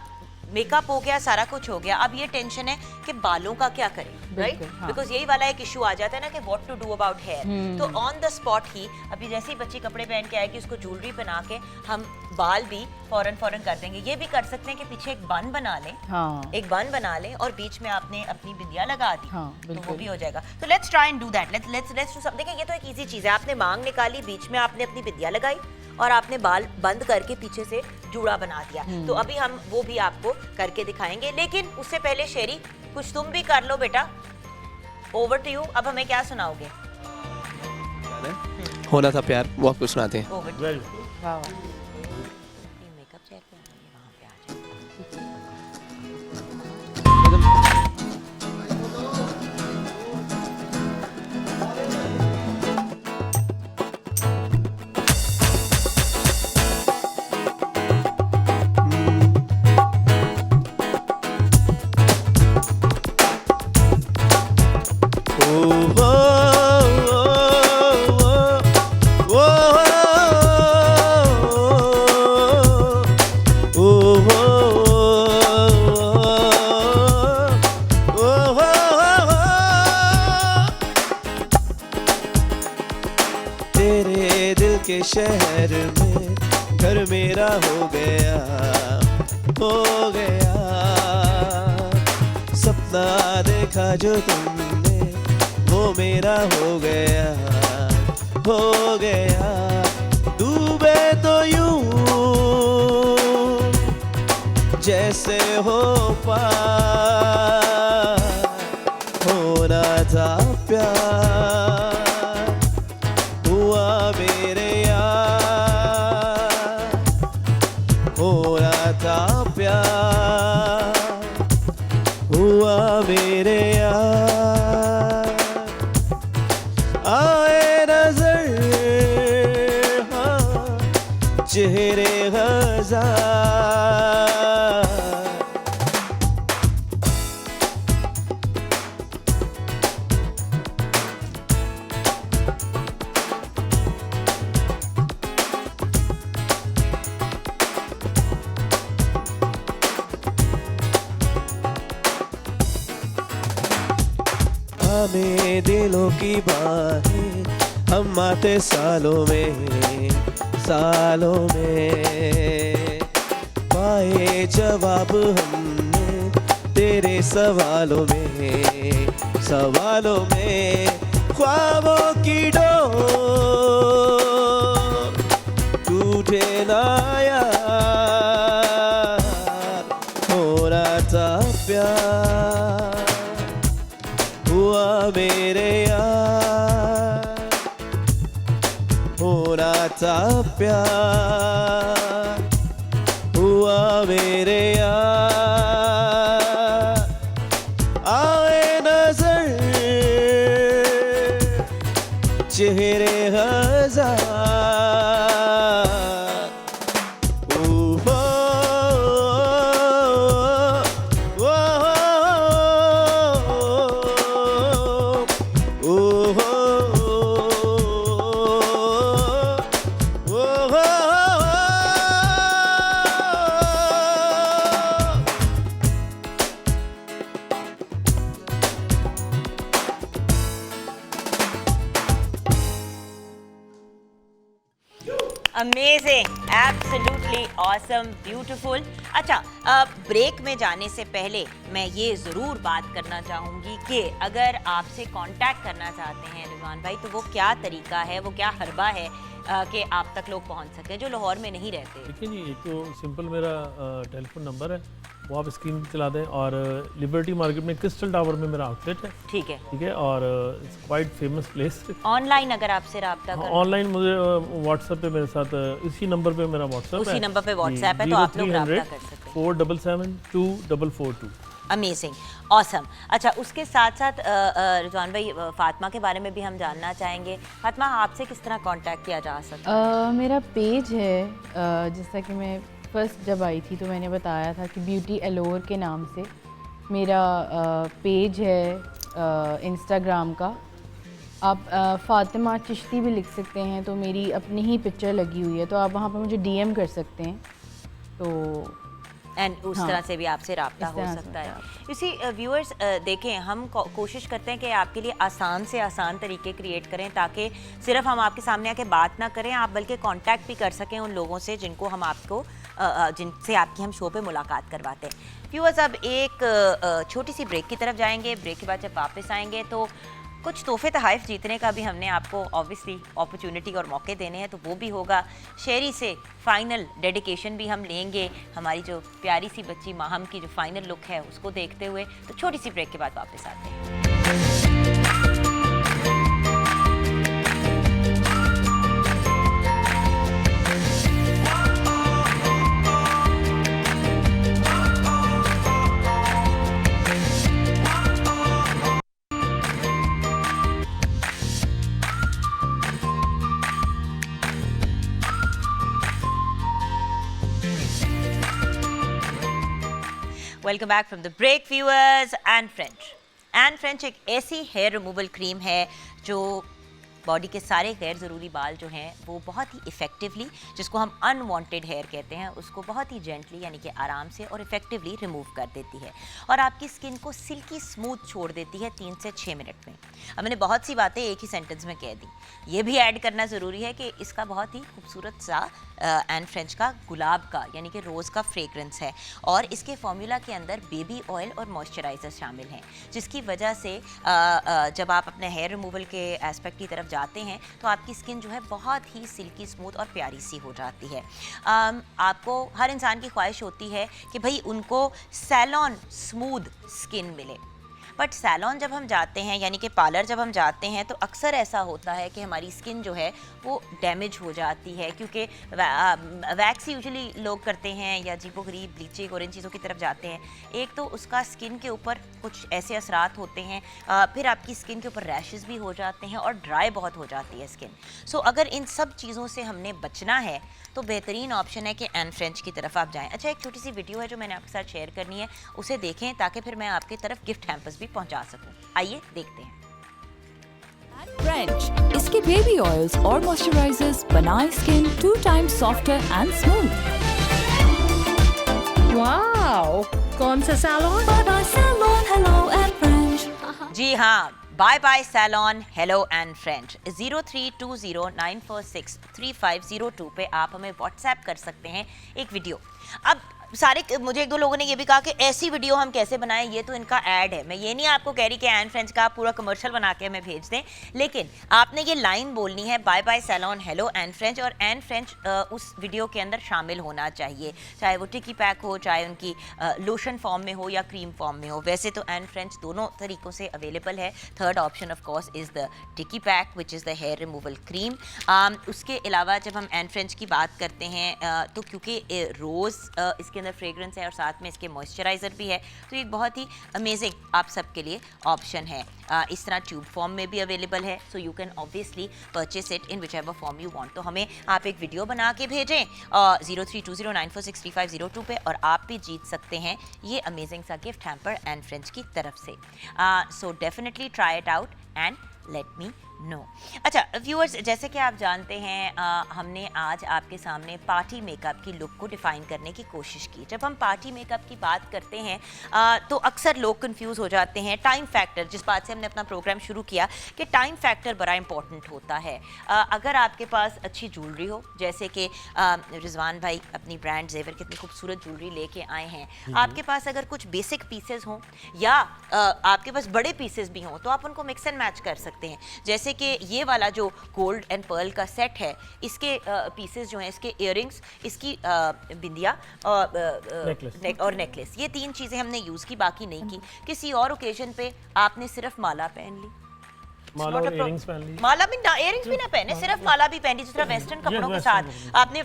मेकअप हो गया, सारा कुछ हो गया, अब ये टेंशन है कि बालों का क्या करें, राइट? हाँ। बिकॉज यही वाला एक इशू आ जाता है ना कि what to do about hair. तो ऑन द स्पॉट ही अभी जैसे ही बच्ची कपड़े पहन के आएगी उसको ज्वेलरी पहना के हम बाल भी फौरन कर देंगे। ये भी कर सकते हैं कि पीछे एक बन बना लें, हाँ एक बन बना लें और बीच में आपने अपनी बिंदिया लगा दी, हाँ, तो वो बिल्कुल। भी हो जाएगा। तो let's try and do that. Let's do something. देखिए ये तो एक इजी चीज है, आपने मांग निकाली, बीच में आपने अपनी बिंदिया लगाई और आपने बाल बंद करके पीछे से जूड़ा बना दिया। तो अभी हम वो भी आपको करके दिखाएंगे, लेकिन उससे पहले शेरी कुछ तुम भी कर लो बेटा। Over to you. अब हमें क्या सुनाओगे? होना था प्यार, वो आपको सुनाते हैं। ओवर टू वेल वाह मेकअप चेयर पे आइए, वहाँ पे आ जाओ। तेरे दिल के शहर में घर मेरा हो गया, हो गया। सपना देखा जो तुमने वो मेरा हो गया, हो गया। डूबे तो यूं जैसे हो पार, होना था प्यार, हुआ मेरे यार, होना था प्यार, हुआ मेरे यार। आए नजर हाँ चेहरे हजार, हमें दिलों की बातें हम आते सालों में, सालों में। पाए जवाब हमने तेरे सवालों में, सवालों में। ख्वाबों की डोर टूटे ना यार, होना था प्यार, हुआ मेरे यार, होना था प्यार, हुआ मेरे यार। आए नजर चेहरे हजार, ओहो, ओहो, अमेजिंग, एब्सोल्युटली ऑसम, ब्यूटीफुल। अच्छा, ब्रेक में जाने से पहले मैं ये ज़रूर बात करना चाहूँगी कि अगर आपसे कांटेक्ट करना चाहते हैं रिजवान भाई, तो वो क्या तरीका है, वो क्या हरबा है कि आप तक लोग पहुँच सकें जो लाहौर में नहीं रहते? देखिए जी, एक तो सिंपल मेरा टेलीफोन नंबर है वो आप स्क्रीन पे चला दें। और लिबर्टी मार्केट में क्रिस्टल टावर में मेरा आउटलेट है, ठीक है। ठीक है, और it's quite famous place. Online अगर आपसे रब्ता करना, ऑनलाइन मुझे व्हाट्सएप पे मेरे साथ इसी नंबर पे मेरा व्हाट्सएप है, उसी नंबर पे व्हाट्सएप है, तो आप लोग रब्ता कर सकते हैं। 477-2442। Amazing, awesome. अच्छा, उसके साथ साथ रिजवान भाई, फातिमा के बारे में भी हम जानना चाहेंगे। फातिमा, आपसे किस तरह कांटेक्ट किया जा सकता है? मेरा पेज है, जैसा कि मैं फर्स्ट जब आई थी तो मैंने बताया था कि ब्यूटी एलोर के नाम से मेरा पेज है इंस्टाग्राम का। आप फातिमा चिश्ती भी लिख सकते हैं, तो मेरी अपनी ही पिक्चर लगी हुई है, तो आप वहाँ पर मुझे डीएम कर सकते हैं। तो एंड उस हाँ, तरह से भी आपसे रब्ता इस हो तरह से सकता है। होता इसी व्यूअर्स, देखें, हम कोशिश करते हैं कि आपके लिए आसान से आसान तरीके क्रिएट करें, ताकि सिर्फ हम आपके सामने आके बात ना करें, आप बल्कि कांटेक्ट भी कर सकें उन लोगों से जिनको हम आपको जिनसे आपकी हम शो पे मुलाकात करवाते हैं। व्यूअर्स, अब एक छोटी सी ब्रेक की तरफ जाएंगे। ब्रेक के बाद जब वापस आएंगे तो कुछ तोहफे तोहफ़ जीतने का भी हमने आपको ऑब्वियसली अपॉर्चुनिटी और मौके देने हैं, तो वो भी होगा। शेरी से फाइनल डेडिकेशन भी हम लेंगे, हमारी जो प्यारी सी बच्ची माहम की जो फाइनल लुक है उसको देखते हुए। तो छोटी सी ब्रेक के बाद वापस आते हैं। Welcome back from the break viewers. And French एक ऐसी हेयर रिमूवल क्रीम है जो बॉडी के सारे गैर ज़रूरी बाल जो हैं वो बहुत ही इफ़ेक्टिवली, जिसको हम अनवांटेड हेयर कहते हैं, उसको बहुत ही जेंटली यानी कि आराम से और इफ़ेक्टिवली रिमूव कर देती है और आपकी स्किन को सिल्की स्मूथ छोड़ देती है 3 से 6 मिनट में। अब मैंने बहुत सी बातें एक ही सेंटेंस में कह दी। ये भी ऐड करना ज़रूरी है कि इसका बहुत ही खूबसूरत सा एंड फ्रेंच का गुलाब का यानी कि रोज़ का फ्रेगरेंस है और इसके फॉर्मूला के अंदर बेबी ऑयल और मॉइस्चराइज़र शामिल हैं, जिसकी वजह से जब आप अपने हेयर रिमूवल के एस्पेक्ट की तरफ जाते हैं तो आपकी स्किन जो है बहुत ही सिल्की स्मूथ और प्यारी सी हो जाती है। आपको हर इंसान की ख्वाहिश होती है कि भाई उनको सैलॉन स्मूथ स्किन मिले, बट सैलॉन जब हम जाते हैं यानी कि पार्लर जब हम जाते हैं तो अक्सर ऐसा होता है कि हमारी स्किन जो है वो डैमेज हो जाती है, क्योंकि वैक्स यूजुअली लोग करते हैं या अजीबोगरीब ब्लीचिंग और इन चीज़ों की तरफ जाते हैं। एक तो उसका स्किन के ऊपर कुछ ऐसे असरात होते हैं, फिर आपकी स्किन के ऊपर रैशेस भी हो जाते हैं और ड्राई बहुत हो जाती है स्किन। सो अगर इन सब चीज़ों से हमने बचना है तो बेहतरीन ऑप्शन है कि एंड फ्रेंच की तरफ आप जाएं। अच्छा, एक छोटी सी वीडियो है जो मैंने आपके साथ शेयर करनी है, उसे देखें ताकि फिर मैं आपकी तरफ गिफ्ट हैम्पर्स भी पहुंचा सकूं। आइए देखते हैं। फ्रेंच इसके बेबी ऑयल्स और मॉइस्चराइजर्स बनाए skin 2 times softer and smooth। Wow, कौन सा salon? Bye bye salon, hello and French। जी हाँ, bye bye salon hello and French. 0320946350 पे आप हमें व्हाट्सएप कर सकते हैं एक वीडियो। अब सारे मुझे एक दो लोगों ने ये भी कहा कि ऐसी वीडियो हम कैसे बनाएं, ये तो इनका ऐड है। मैं ये नहीं आपको कह रही कि एंड फ्रेंच का आप पूरा कमर्शियल बना के हमें भेज दें, लेकिन आपने ये लाइन बोलनी है bye bye salon hello and French, और एंड फ्रेंच उस वीडियो के अंदर शामिल होना चाहिए, चाहे वो टिकी पैक हो, चाहे उनकी लोशन फॉर्म में हो या क्रीम फॉर्म में हो। वैसे तो एंड फ्रेंच दोनों तरीक़ों से अवेलेबल है। Third option of course is the tiki pack which is the hair removal cream. उसके अलावा जब हम एंड फ्रेंच की बात करते हैं तो क्योंकि रोज़ इसके अंदर फ्रेगरेंस है और साथ में इसके मॉइस्चराइज़र भी है, तो एक बहुत ही अमेजिंग आप सबके लिए ऑप्शन है। इस तरह ट्यूब फॉर्म में भी अवेलेबल है, so you can obviously purchase it in which ever form you want. तो हमें आप एक वीडियो बना के भेजें 0320946350 पे और आप भी जीत सकते हैं ये अमेजिंग सा गिफ्ट हैम्पर एंड फ्रेंच की तरफ से। So definitely try it out and let me know. अच्छा व्यूअर्स, जैसे कि आप जानते हैं हमने आज आपके सामने पार्टी मेकअप की लुक को डिफ़ाइन करने की कोशिश की। जब हम पार्टी मेकअप की बात करते हैं तो अक्सर लोग कंफ्यूज हो जाते हैं। टाइम फैक्टर, जिस बात से हमने अपना प्रोग्राम शुरू किया कि टाइम फैक्टर बड़ा इंपॉर्टेंट होता है। अगर आपके पास अच्छी ज्वेलरी हो, जैसे कि रिजवान भाई अपनी ब्रांड जेवर की इतनी खूबसूरत ज्वेलरी लेके आए हैं, आपके पास अगर कुछ बेसिक पीसेस हों या आपके पास बड़े पीसेस भी हों तो आप उनको मिक्स एंड मैच कर सकते हैं। जैसे जैसे कि ये वाला जो गोल्ड एंड पर्ल का सेट है, इसके पीसेस जो हैं, इसके इयररिंग्स, इसकी बिंदिया और नेकलेस, ये 3 चीज़ें हमने यूज़ की, बाकी नहीं की। किसी और ओकेजन पे आपने सिर्फ माला पहन ली, माला और इयरिंग्स पहन ली, माला भी ना, इयरिंग्स भी ना पहने, सिर्फ माला भी पहन ली, जिस तरह वेस्टर्न कपड़ों के साथ आपने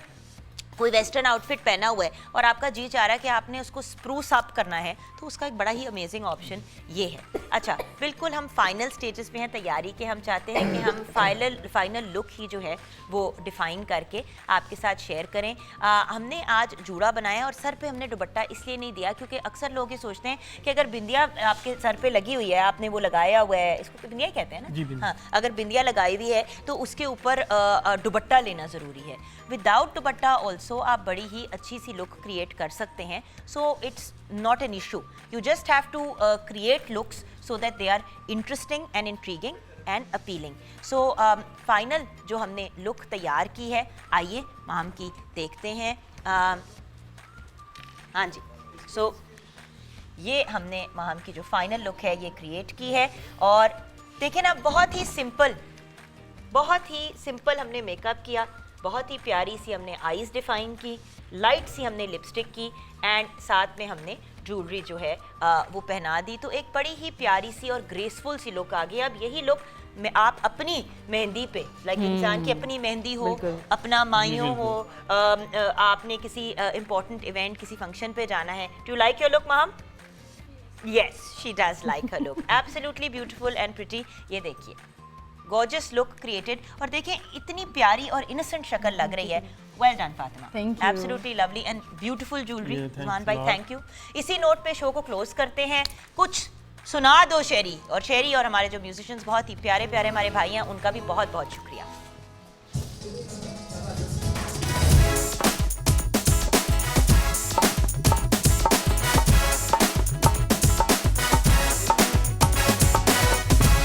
कोई वेस्टर्न आउटफिट पहना हुआ है और आपका जी चाह रहा है कि आपने उसको स्प्रूस अप करना है, तो उसका एक बड़ा ही अमेजिंग ऑप्शन ये है। अच्छा, बिल्कुल हम फाइनल स्टेजेस पे हैं तैयारी के। हम चाहते हैं कि हम फाइनल लुक ही जो है वो डिफाइन करके आपके साथ शेयर करें। हमने आज जूड़ा बनाया और सर पे हमने दुपट्टा इसलिए नहीं दिया क्योंकि अक्सर लोग ये सोचते हैं कि अगर बिंदिया आपके सर पे लगी हुई है, आपने वो लगाया हुआ है, इसको बिंदिया ही कहते हैं ना, हाँ, अगर बिंदिया लगाई हुई है तो उसके ऊपर दुपट्टा लेना ज़रूरी है। विदाउट दुपट्टा ऑल्सो आप बड़ी ही अच्छी सी लुक क्रिएट कर सकते हैं। So it's not an issue, you just have to create looks so that they are interesting and intriguing and appealing. So final जो हमने लुक तैयार की है, आइए माम की देखते हैं। हाँ जी, सो ये हमने माम की जो फाइनल लुक है ये क्रिएट की है। और देखें ना, बहुत ही सिंपल हमने मेकअप किया, बहुत ही प्यारी सी हमने आईज डिफाइन की, लाइट सी हमने लिपस्टिक की एंड साथ में हमने ज्वेलरी जो है वो पहना दी, तो एक बड़ी ही प्यारी सी और ग्रेसफुल सी लुक आ गई। अब यही लुक में आप अपनी मेहंदी पे, लाइक इंसान की अपनी मेहंदी हो, अपना माइयों हो, आपने किसी इम्पोर्टेंट इवेंट, किसी फंक्शन पे जाना है, do you like your look mom? Yes, she does like her look, absolutely beautiful and pretty. ये देखिए, गॉर्जियस लुक क्रिएटेड, और देखें इतनी प्यारी और इनोसेंट शक्ल लग रही है। Well done Fatima, thank you, absolutely lovely and beautiful jewellery. Usman भाई थैंक यू। इसी नोट पे शो को क्लोज करते हैं। कुछ सुना दो शेरी, और शेरी और हमारे जो म्यूजिशियंस बहुत ही प्यारे प्यारे हमारे भाई हैं, उनका भी बहुत बहुत शुक्रिया।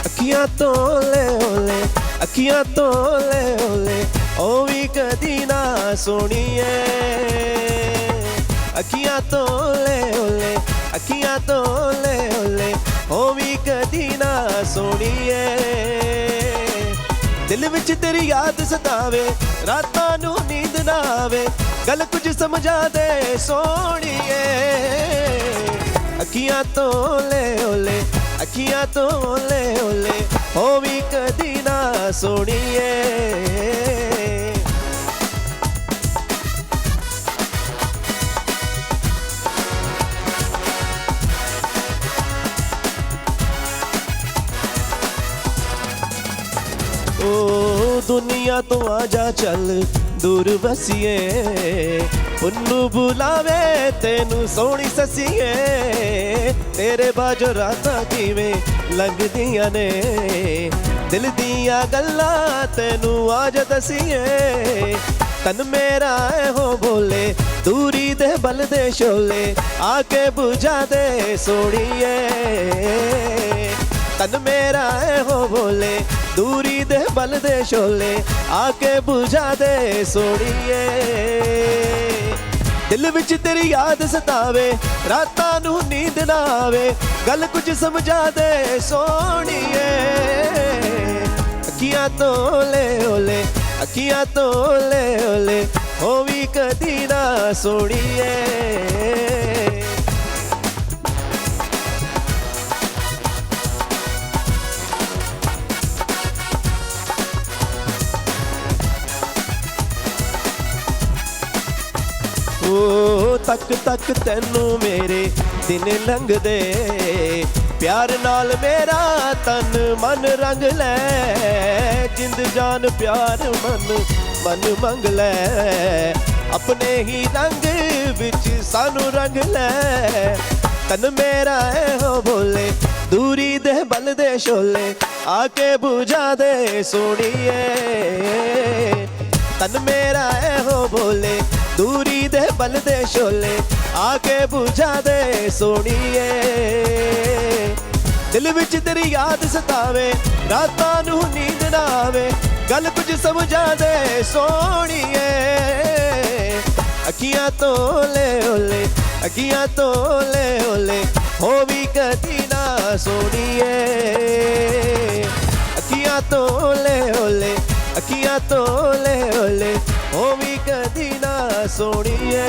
अखियां तो ले ओले, अखियां तो ले ओले, ओ भी कदी ना सोनिए। अखियां तो ले ओले, अखियां तो ले ओले, ओ भी कदी ना सोनिए। दिल विच तेरी याद सतावे, रातां नू नींद ना आवे, गल कुछ समझा दे सोनिए। अखियां तो ले ओले, अखियां तो ले ओले, हो भी कदी ना सोनिए। ओ दुनिया तो आजा चल दूर बसीए, उन्नू बुलावे तेनू सोनी ससीए। तेरे बाजो रातां किवें लंघदियां ने, दिल दियां गल्लां तेनू आज दसीए। तन मेरा हो बोले, दूरी दे बल दे शोले, आके बुझा दे सोनिए। तन मेरा हो बोले, दूरी दे बल दे शोले, आके बुझा दे सोनिए। दिल विच तेरी याद सतावे, रातां नू नींद ना आवे, गल कुछ समझा दे सोनिए। अखियां तो ले ओले, अखियां तो ले ओले, हो भी कदी ना सोनिए। ओ तक तक तेनू मेरे दिन लंघदे, प्यार नाल मेरा तन मन रंग ले। जिंद जान प्यार मन मन मंग ले, अपने ही रंग विच सानू रंग ले। तन मेरा हो बोले, दूरी दे बल दे शोले, आके बुझा दे सोनिए। तन मेरा हो बोले, दूरी दे बल दे शोले, आके बुझा दे सोनिए। दिल विच तेरी याद सतावे, रातां नू नींद ना आवे, गल कुछ समझा दे सोनिए। अखियां तो ले ओले, अखियां तो ले ओले, हो भी कदी ना सोनिए। अखियां अखियां तो ले ओले, अखियां तो ले ओले, ओ भी कदी ना सोनिए।